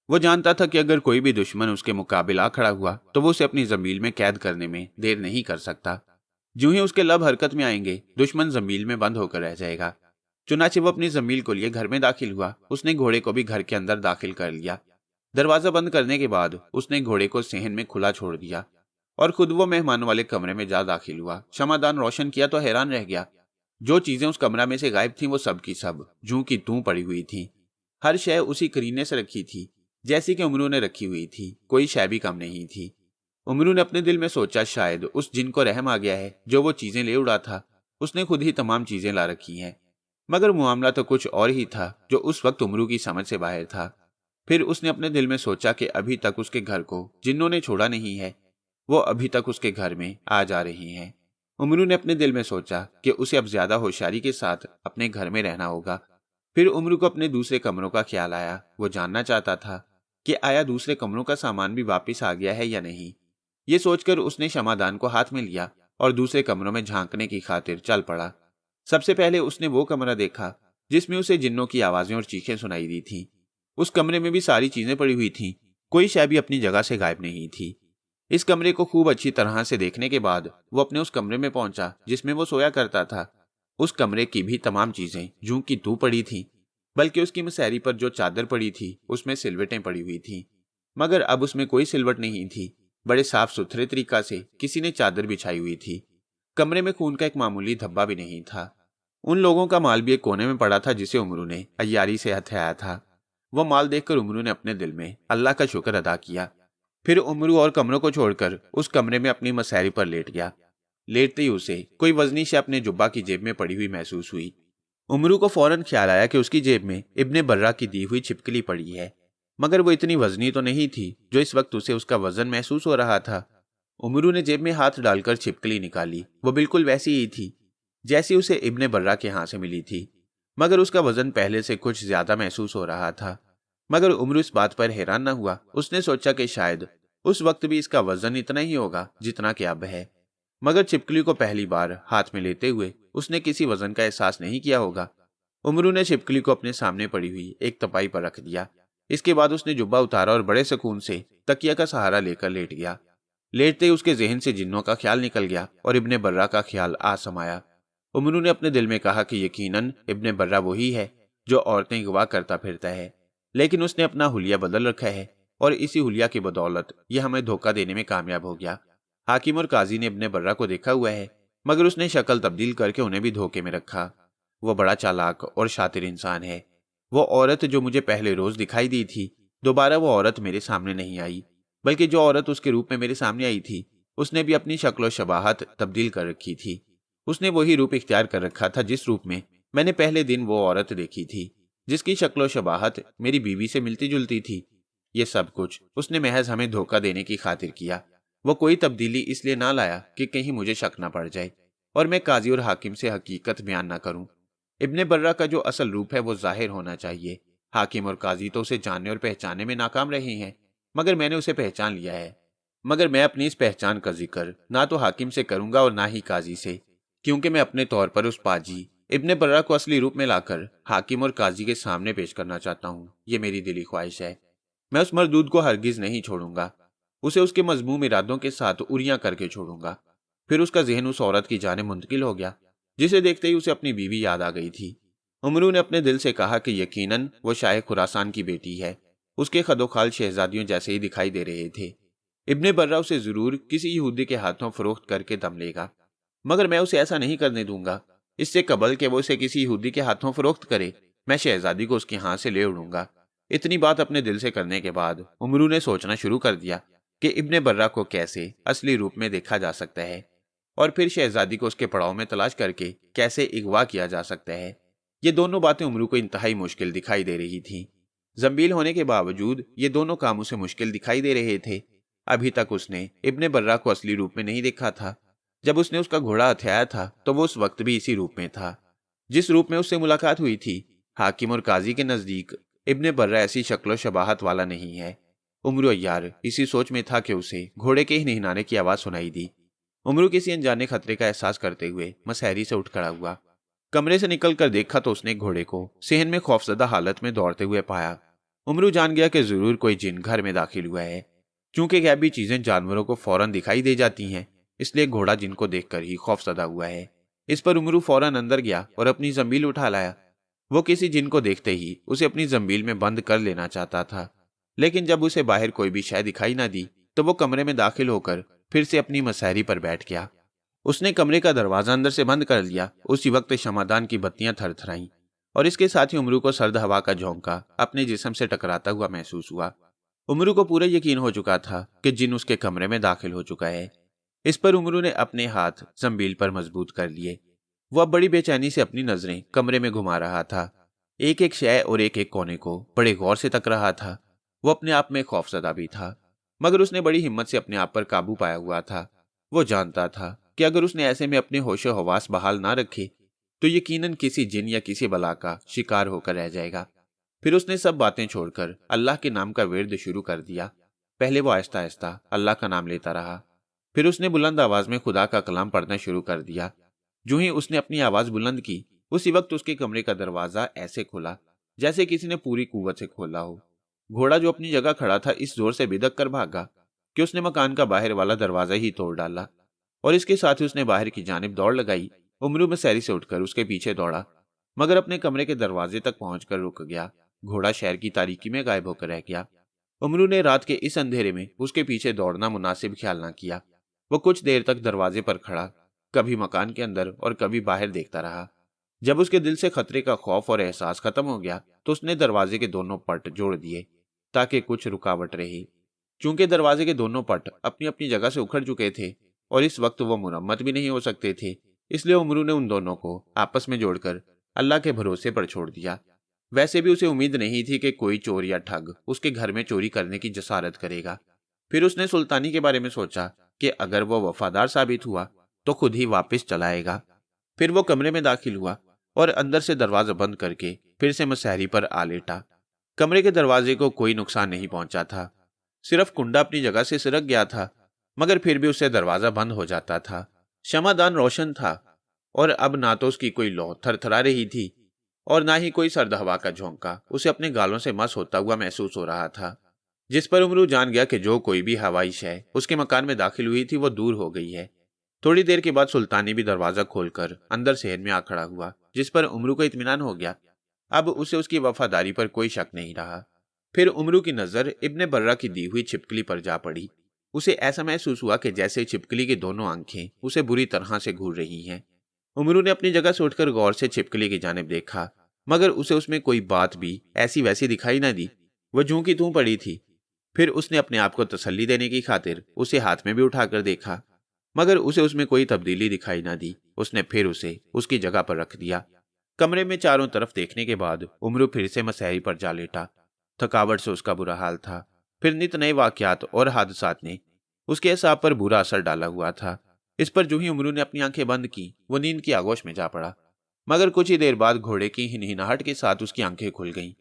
S1: وہ جانتا تھا کہ اگر کوئی بھی دشمن اس کے مقابل آ کھڑا ہوا تو وہ اسے اپنی زنبیل میں قید کرنے میں دیر نہیں کر سکتا۔ جو ہی اس کے لب حرکت میں آئیں گے دشمن زنبیل میں بند ہو کر رہ جائے گا۔ چنانچہ وہ اپنی زنبیل کو لیے گھر میں داخل ہوا۔ اس نے گھوڑے کو بھی گھر کے اندر داخل کر لیا۔ دروازہ بند کرنے کے بعد اس نے گھوڑے کو صحن میں کھلا چھوڑ دیا اور خود وہ مہمان والے کمرے میں جا داخل ہوا۔ شمعدان روشن کیا تو حیران رہ گیا۔ جو چیزیں اس کمرہ میں سے غائب تھیں وہ سب کی سب جوں کی توں پڑی ہوئی تھیں۔ ہر شے اسی کرینے سے رکھی تھی جیسی کہ عمرو نے رکھی ہوئی تھی، کوئی شے بھی کم نہیں تھی۔ عمرو نے اپنے دل میں سوچا شاید اس جن کو رحم آ گیا ہے جو وہ چیزیں لے اڑا تھا، اس نے خود ہی تمام چیزیں لا رکھی ہیں۔ مگر معاملہ تو کچھ اور ہی تھا جو اس وقت عمرو کی سمجھ سے باہر تھا۔ پھر اس نے اپنے دل میں سوچا کہ ابھی تک اس کے گھر کو جنوں نے چھوڑا نہیں ہے، وہ ابھی تک اس کے گھر میں آ جا رہی ہیں۔ عمرو نے اپنے دل میں سوچا کہ اسے اب زیادہ ہوشیاری کے ساتھ اپنے گھر میں رہنا ہوگا۔ پھر عمرو کو اپنے دوسرے کمروں کا خیال آیا۔ وہ جاننا چاہتا تھا کہ آیا دوسرے کمروں کا سامان بھی واپس آ گیا ہے یا نہیں۔ یہ سوچ کر اس نے شمعدان کو ہاتھ میں لیا اور دوسرے کمروں میں جھانکنے کی خاطر چل پڑا۔ سب سے پہلے اس نے وہ کمرہ دیکھا جس میں اسے جنوں کی آوازیں اور چیخیں سنائی دی تھیں۔ اس کمرے میں بھی ساری چیزیں پڑی ہوئی تھیں، کوئی شے بھی اپنی جگہ سے غائب نہیں تھی۔ اس کمرے کو خوب اچھی طرح سے دیکھنے کے بعد وہ اپنے اس کمرے میں پہنچا جس میں وہ سویا کرتا تھا۔ اس کمرے کی بھی تمام چیزیں جوں کی توں پڑی تھیں، بلکہ اس کی مسہری پر جو چادر پڑی تھی اس میں سلوٹیں پڑی ہوئی تھیں، مگر اب اس میں کوئی سلوٹ نہیں تھی۔ بڑے صاف ستھرے طریقہ سے کسی نے چادر بچھائی ہوئی تھی۔ کمرے میں خون کا ایک معمولی دھبا بھی نہیں تھا۔ ان لوگوں کا مال بھی ایک کونے میں پڑا تھا جسے عمرو نے عیاری سے ہتھیایا تھا۔ وہ مال دیکھ کر عمرو نے اپنے دل میں اللہ کا شکر ادا کیا۔ پھر عمرو اور کمروں کو چھوڑ کر اس کمرے میں اپنی مسہری پر لیٹ گیا۔ لیٹتے ہی اسے کوئی وزنی شے اپنے جبہ کی جیب میں پڑی ہوئی محسوس ہوئی۔ عمرو کو فوراً خیال آیا کہ اس کی جیب میں ابن برہ کی دی ہوئی چھپکلی پڑی ہے، مگر وہ اتنی وزنی تو نہیں تھی جو اس وقت اسے اس کا وزن محسوس ہو رہا تھا۔ عمرو نے جیب میں ہاتھ ڈال کر چھپکلی نکالی۔ وہ بالکل ویسی ہی تھی جیسی اسے ابن برہ کے ہاں سے ملی تھی، مگر اس کا وزن پہلے سے کچھ زیادہ محسوس ہو رہا تھا۔ مگر عمرو اس بات پر حیران نہ ہوا۔ اس نے سوچا کہ شاید اس وقت بھی اس کا وزن اتنا ہی ہوگا جتنا کہ اب ہے، مگر چھپکلی کو پہلی بار ہاتھ میں لیتے ہوئے اس نے کسی وزن کا احساس نہیں کیا ہوگا۔ عمرو نے چھپکلی کو اپنے سامنے پڑی ہوئی ایک تپائی پر رکھ دیا۔ اس کے بعد اس نے جبہ اتارا اور بڑے سکون سے تکیہ کا سہارا لے کر لیٹ گیا۔ لیٹتے ہی اس کے ذہن سے جنوں کا خیال نکل گیا اور ابن برہ کا خیال آ سمایا۔ عمرو نے اپنے دل میں کہا کہ یقیناً ابن برہ وہی ہے جو عورتیں گواہ کرتا پھرتا ہے، لیکن اس نے اپنا حلیہ بدل رکھا ہے اور اسی حلیہ کی بدولت یہ ہمیں دھوکہ دینے میں کامیاب ہو گیا۔ حاکم اور قاضی نے ابن برہ کو دیکھا ہوا ہے، مگر اس نے شکل تبدیل کر کے انہیں بھی دھوکے میں رکھا۔ وہ بڑا چالاک اور شاطر انسان ہے۔ وہ عورت جو مجھے پہلے روز دکھائی دی تھی، دوبارہ وہ عورت میرے سامنے نہیں آئی، بلکہ جو عورت اس کے روپ میں میرے سامنے آئی تھی اس نے بھی اپنی شکل و شباہت تبدیل کر رکھی تھی۔ اس نے وہی روپ اختیار کر رکھا تھا جس روپ میں میں نے پہلے دن وہ عورت دیکھی تھی، جس کی شکل و شباہت میری بیوی سے ملتی جلتی تھی۔ یہ سب کچھ اس نے محض ہمیں دھوکہ دینے کی خاطر کیا۔ وہ کوئی تبدیلی اس لیے نہ لایا کہ کہیں مجھے شک نہ پڑ جائے اور میں قاضی اور حاکم سے حقیقت بیان نہ کروں۔ ابن برہ کا جو اصل روپ ہے وہ ظاہر ہونا چاہیے۔ حاکم اور قاضی تو اسے جاننے اور پہچاننے میں ناکام رہے ہیں، مگر میں نے اسے پہچان لیا ہے۔ مگر میں اپنی اس پہچان کا ذکر نہ تو حاکم سے کروں گا اور نہ ہی قاضی سے، کیونکہ میں اپنے طور پر اس پاجی ابن برہ کو اصلی روپ میں لا کر حاکم اور قاضی کے سامنے پیش کرنا چاہتا ہوں۔ یہ میری دلی خواہش ہے۔ میں اس مردود کو ہرگز نہیں چھوڑوں گا، اسے اس کے مذموم ارادوں کے ساتھ اریاں کر کے چھوڑوں گا۔ پھر اس کا ذہن اس عورت کی جانب منتقل ہو گیا جسے دیکھتے ہی اسے اپنی بیوی یاد آ گئی تھی۔ عمرو نے اپنے دل سے کہا کہ یقیناً وہ شاہ خراسان کی بیٹی ہے۔ اس کے خد و خال شہزادیوں جیسے ہی دکھائی دے رہے تھے۔ ابن برہ اسے ضرور کسی یہودی کے ہاتھوں فروخت کر کے دم لے گا، مگر میں اسے ایسا نہیں کرنے دوں گا۔ اس سے قبل کہ وہ اسے کسی یہودی کے ہاتھوں فروخت کرے، میں شہزادی کو اس کے ہاں سے لے اڑوں گا۔ اتنی بات اپنے دل سے کرنے کے بعد عمرو نے سوچنا شروع کر دیا کہ ابن برہ کو کیسے اصلی روپ میں دیکھا جا سکتا ہے اور پھر شہزادی کو اس کے پڑاؤ میں تلاش کر کے کیسے اغوا کیا جا سکتا ہے۔ یہ دونوں باتیں عمرو کو انتہائی مشکل دکھائی دے رہی تھیں۔ ذنبیل ہونے کے باوجود یہ دونوں کام اسے مشکل دکھائی دے رہے تھے۔ ابھی تک اس نے ابن برہ کو اصلی روپ میں نہیں دیکھا تھا۔ جب اس نے اس کا گھوڑا ہتھیایا تھا تو وہ اس وقت بھی اسی روپ میں تھا جس روپ میں اس سے ملاقات ہوئی تھی۔ حاکم اور قاضی کے نزدیک ابن برہ ایسی شکل و شباہت والا نہیں ہے۔ عمرو عیار اسی سوچ میں تھا کہ اسے گھوڑے کے ہنہنانے کی آواز سنائی دی۔ عمرو کسی انجانے خطرے کا احساس کرتے ہوئے مسہری سے اٹھ کھڑا ہوا۔ کمرے سے نکل کر دیکھا تو اس نے گھوڑے کو صحن میں خوفزدہ حالت میں دوڑتے ہوئے پایا۔ عمرو جان گیا کہ ضرور کوئی جن گھر میں داخل ہوا ہے، چونکہ غیبی چیزیں جانوروں کو فوراً دکھائی دے جاتی ہیں، اس لیے گھوڑا جن کو دیکھ کر ہی خوفزدہ ہوا ہے۔ اس پر عمرو فوراً اندر گیا اور اپنی زنبیل اٹھا لایا۔ وہ کسی جن کو دیکھتے ہی اسے اپنی زنبیل میں بند کر لینا چاہتا تھا، لیکن جب اسے باہر کوئی بھی شے دکھائی نہ دی تو وہ کمرے میں داخل ہو کر پھر سے اپنی مسہری پر بیٹھ گیا۔ اس نے کمرے کا دروازہ اندر سے بند کر لیا۔ اسی وقت شمعدان کی بتیاں تھر تھرائیں اور اس کے ساتھ ہی عمرو کو سرد ہوا کا جھونکا اپنے جسم سے ٹکراتا ہوا محسوس ہوا۔ عمرو کو پورا یقین ہو چکا تھا کہ جن اس کے کمرے میں داخل ہو چکا ہے۔ اس پر عمرو نے اپنے ہاتھ زنبیل پر مضبوط کر لیے۔ وہ اب بڑی بے چینی سے اپنی نظریں کمرے میں گھما رہا تھا، ایک ایک شے اور ایک ایک کونے کو بڑے غور سے تک رہا تھا۔ وہ اپنے آپ میں خوفزدہ بھی تھا، مگر اس نے بڑی ہمت سے اپنے آپ پر قابو پایا ہوا تھا۔ وہ جانتا تھا کہ اگر اس نے ایسے میں اپنے ہوش و حواس بحال نہ رکھے تو یقیناً کسی جن یا کسی بلا کا شکار ہو کر رہ جائے گا۔ फिर उसने सब बातें छोड़कर अल्लाह के नाम का विर्द शुरू कर दिया। पहले वो आहिस्ता आहिस्ता अल्लाह का नाम लेता रहा, फिर उसने बुलंद आवाज में खुदा का कलाम पढ़ना शुरू कर दिया। जो ही उसने अपनी आवाज बुलंद की, उसी वक्त उसके कमरे का दरवाजा ऐसे खुला जैसे किसी ने पूरी कुव्वत से खोला हो। घोड़ा जो अपनी जगह खड़ा था इस जोर से बिदक कर भागा कि उसने मकान का बाहर वाला दरवाजा ही तोड़ डाला, और इसके साथ ही उसने बाहर की जानिब दौड़ लगाई। उमरू में सैरी से उठकर उसके पीछे दौड़ा, मगर अपने कमरे के दरवाजे तक पहुंचकर रुक गया। घोड़ा शहर की तारीकी में गायब होकर रह गया। उमरू ने रात के इस अंधेरे में उसके पीछे दौड़ना मुनासिब ख्याल न किया। वो कुछ देर तक दरवाजे पर खड़ा, कभी मकान के अंदर और कभी बाहर देखता रहा। जब उसके दिल से खतरे का खौफ और एहसास खत्म हो गया तो उसने दरवाजे के दोनों पट जोड़ दिए ताकि कुछ रुकावट रही। चूंकि दरवाजे के दोनों पट अपनी अपनी जगह से उखड़ चुके थे और इस वक्त वो मुरम्मत भी नहीं हो सकते थे, इसलिए उमरू ने उन दोनों को आपस में जोड़कर अल्लाह के भरोसे पर छोड़ दिया। वैसे भी उसे उम्मीद नहीं थी कि कोई चोर या ठग उसके घर में चोरी करने की जसारत करेगा। फिर उसने सुल्तानी के बारे में सोचा कि अगर वो वफादार साबित हुआ तो खुद ही वापस चलाएगा। फिर वो कमरे में दाखिल हुआ और अंदर से दरवाजा बंद करके फिर से मसहरी पर आ लेटा। कमरे के दरवाजे को कोई नुकसान नहीं पहुंचा था, सिर्फ कुंडा अपनी जगह से सिरक गया था, मगर फिर भी उससे दरवाजा बंद हो जाता था। शमादान रोशन था और अब ना तो उसकी कोई लौ थरथरा रही थी और ना ही कोई सर्द हवा का झोंका उसे अपने गालों से मस होता हुआ महसूस हो रहा था, जिस पर उमरू जान गया कि जो कोई भी हवाई शय उसके मकान में दाखिल हुई थी वो दूर हो गई है। थोड़ी देर के बाद सुल्तानी भी दरवाजा खोलकर अंदर शहर में आ खड़ा हुआ, जिस पर उमरू को इत्मीनान हो गया। अब उसे उसकी वफादारी पर कोई शक नहीं रहा। फिर उमरू की नजर इब्ने बर्रा की दी हुई छिपकली पर जा पड़ी। उसे ऐसा महसूस हुआ कि जैसे छिपकली की दोनों आंखें उसे बुरी तरह से घूर रही हैं। उमरू ने अपनी जगह से उठकर गौर से छिपकली की जानिब देखा, मगर उसे उसमें कोई बात भी ऐसी वैसी दिखाई न दी। वह जूं की तूं पड़ी थी। फिर उसने अपने आप को तसल्ली देने की खातिर उसे हाथ में भी उठाकर देखा, मगर उसे उसमें कोई तब्दीली दिखाई ना दी। उसने फिर उसे उसकी जगह पर रख दिया। कमरे में चारों तरफ देखने के बाद उमरू फिर से मसहरी पर जा लेटा। थकावट से उसका बुरा हाल था। फिर नित नए वाकयात और हादसात ने उसके असाब पर बुरा असर डाला हुआ था। इस पर जो ही उमरू ने अपनी आंखें बंद की, वो नींद की आगोश में जा पड़ा। मगर कुछ ही देर बाद घोड़े की हिनहिनाहट के साथ उसकी आंखें खुल गईं।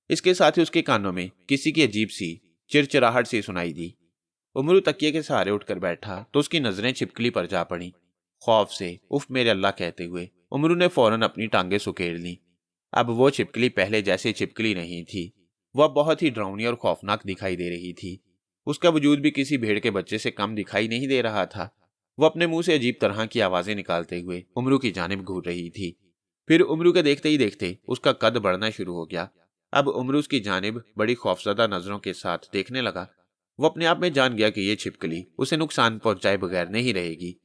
S1: इसके साथ ही उसके कानों में किसी की अजीब सी चिरचिराहट सी सुनाई दी। उमरू तकिए के सहारे उठकर बैठा तो उसकी नजरें छिपकली पर जा पड़ी। खौफ से उफ मेरे अल्लाह कहते हुए उमरू ने फौरन अपनी टांगें सुकेड़ ली। अब वो छिपकली पहले जैसी छिपकली नहीं थी। वह बहुत ही डरावनी और खौफनाक दिखाई दे रही थी। उसका वजूद भी किसी भेड़ के बच्चे से कम दिखाई नहीं दे रहा था। वो अपने मुंह से अजीब तरह की आवाजें निकालते हुए उमरू की जानिब घूर रही थी। फिर उमरू के देखते ही देखते उसका कद बढ़ना शुरू हो गया। अब उमरू उसकी जानिब बड़ी खौफजदा नजरों के साथ देखने लगा। वो अपने आप में जान गया कि ये छिपकली उसे नुकसान पहुंचाए बगैर नहीं रहेगी।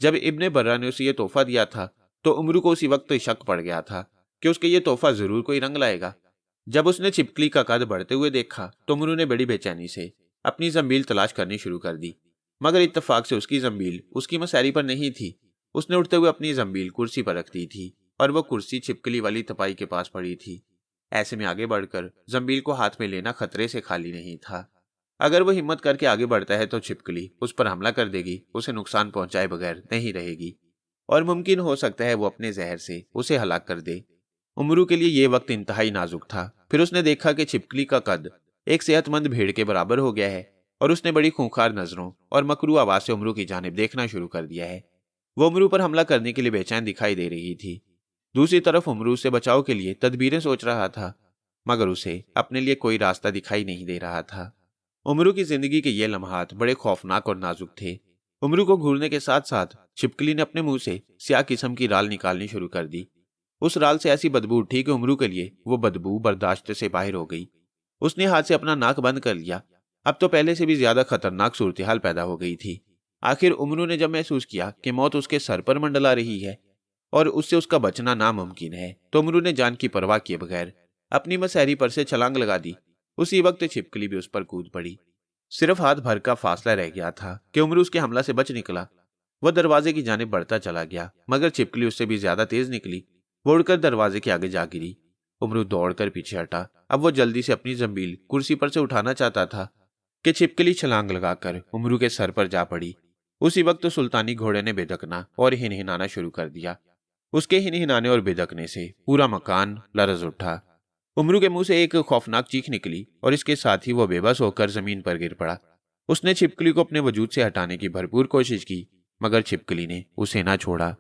S1: जब इब्ने बर्रा ने उसे ये तोहफा दिया था तो उमरू को उसी वक्त शक पड़ गया था कि उसके ये तोहफा जरूर कोई रंग लाएगा। जब उसने छिपकली का कद बढ़ते हुए देखा तो उमरू ने बड़ी बेचैनी से अपनी जंबील तलाश करनी शुरू कर दी, मगर इत्तेफाक से उसकी जंबील उसकी मसहरी पर नहीं थी। उसने उठते हुए अपनी जंबील कुर्सी पर रख दी थी और वह कुर्सी छिपकली वाली तपाई के पास पड़ी थी। ऐसे में आगे बढ़कर जंबील को हाथ में लेना खतरे से खाली नहीं था। अगर वो हिम्मत करके आगे बढ़ता है तो छिपकली उस पर हमला कर देगी, उसे नुकसान पहुंचाए बगैर नहीं रहेगी और मुमकिन हो सकता है वो अपने जहर से उसे हलाक कर दे। उमरू के लिए ये वक्त इंतहाई नाजुक था। फिर उसने देखा कि छिपकली का कद एक सेहतमंद भेड़ के बराबर हो गया है और उसने बड़ी खूंखार नजरों और मकरू आवाज से उमरू की जानिब देखना शुरू कर दिया है। वो उमरू पर हमला करने के लिए बेचैन दिखाई दे रही थी। दूसरी तरफ उमरू से बचाव के लिए तदबीरें सोच रहा था, मगर उसे अपने लिए कोई रास्ता दिखाई नहीं दे रहा था। उमरू की जिंदगी के ये लम्हात बड़े खौफनाक और नाजुक थे। उमरू को घूरने के साथ साथ छिपकली ने अपने मुंह से स्याह किस्म की राल निकालनी शुरू कर दी। उस राल से ऐसी बदबू उठी कि उमरू के लिए वो बदबू बर्दाश्त से बाहर हो गई। उसने हाथ से अपना नाक बंद कर लिया। अब तो पहले से भी ज्यादा खतरनाक सूरत हाल पैदा हो गई थी। आखिर उमरू ने जब महसूस किया कि मौत उसके सर पर मंडला रही है और उससे उसका बचना नामुमकिन है, तो उमरू ने जान की परवाह किए बगैर अपनी मसहरी पर से छलांग लगा दी। उसी वक्त छिपकली भी उस पर कूद पड़ी। सिर्फ हाथ भर का फासला रह गया था कि उमरू उसके हमला से बच निकला। वह दरवाजे की जानिब बढ़ता चला गया, मगर छिपकली उससे भी ज्यादा तेज निकली। वो उड़कर दरवाजे के आगे जा गिरी। उमरू दौड़कर पीछे हटा। अब वो जल्दी से अपनी जंबील कुर्सी पर से उठाना चाहता था कि छिपकली छलांग लगाकर उमरू के सर पर जा पड़ी। उसी वक्त सुल्तानी घोड़े ने बेदकना और हिनहिनाना शुरू कर दिया। उसके हिनहिनाने और बेदकने से पूरा मकान लरज उठा। امرو کے منہ سے ایک خوفناک چیخ نکلی اور اس کے ساتھ ہی وہ بے بس ہو کر زمین پر گر پڑا۔ اس نے چھپکلی کو اپنے وجود سے ہٹانے کی بھرپور کوشش کی، مگر چھپکلی نے اسے نہ چھوڑا۔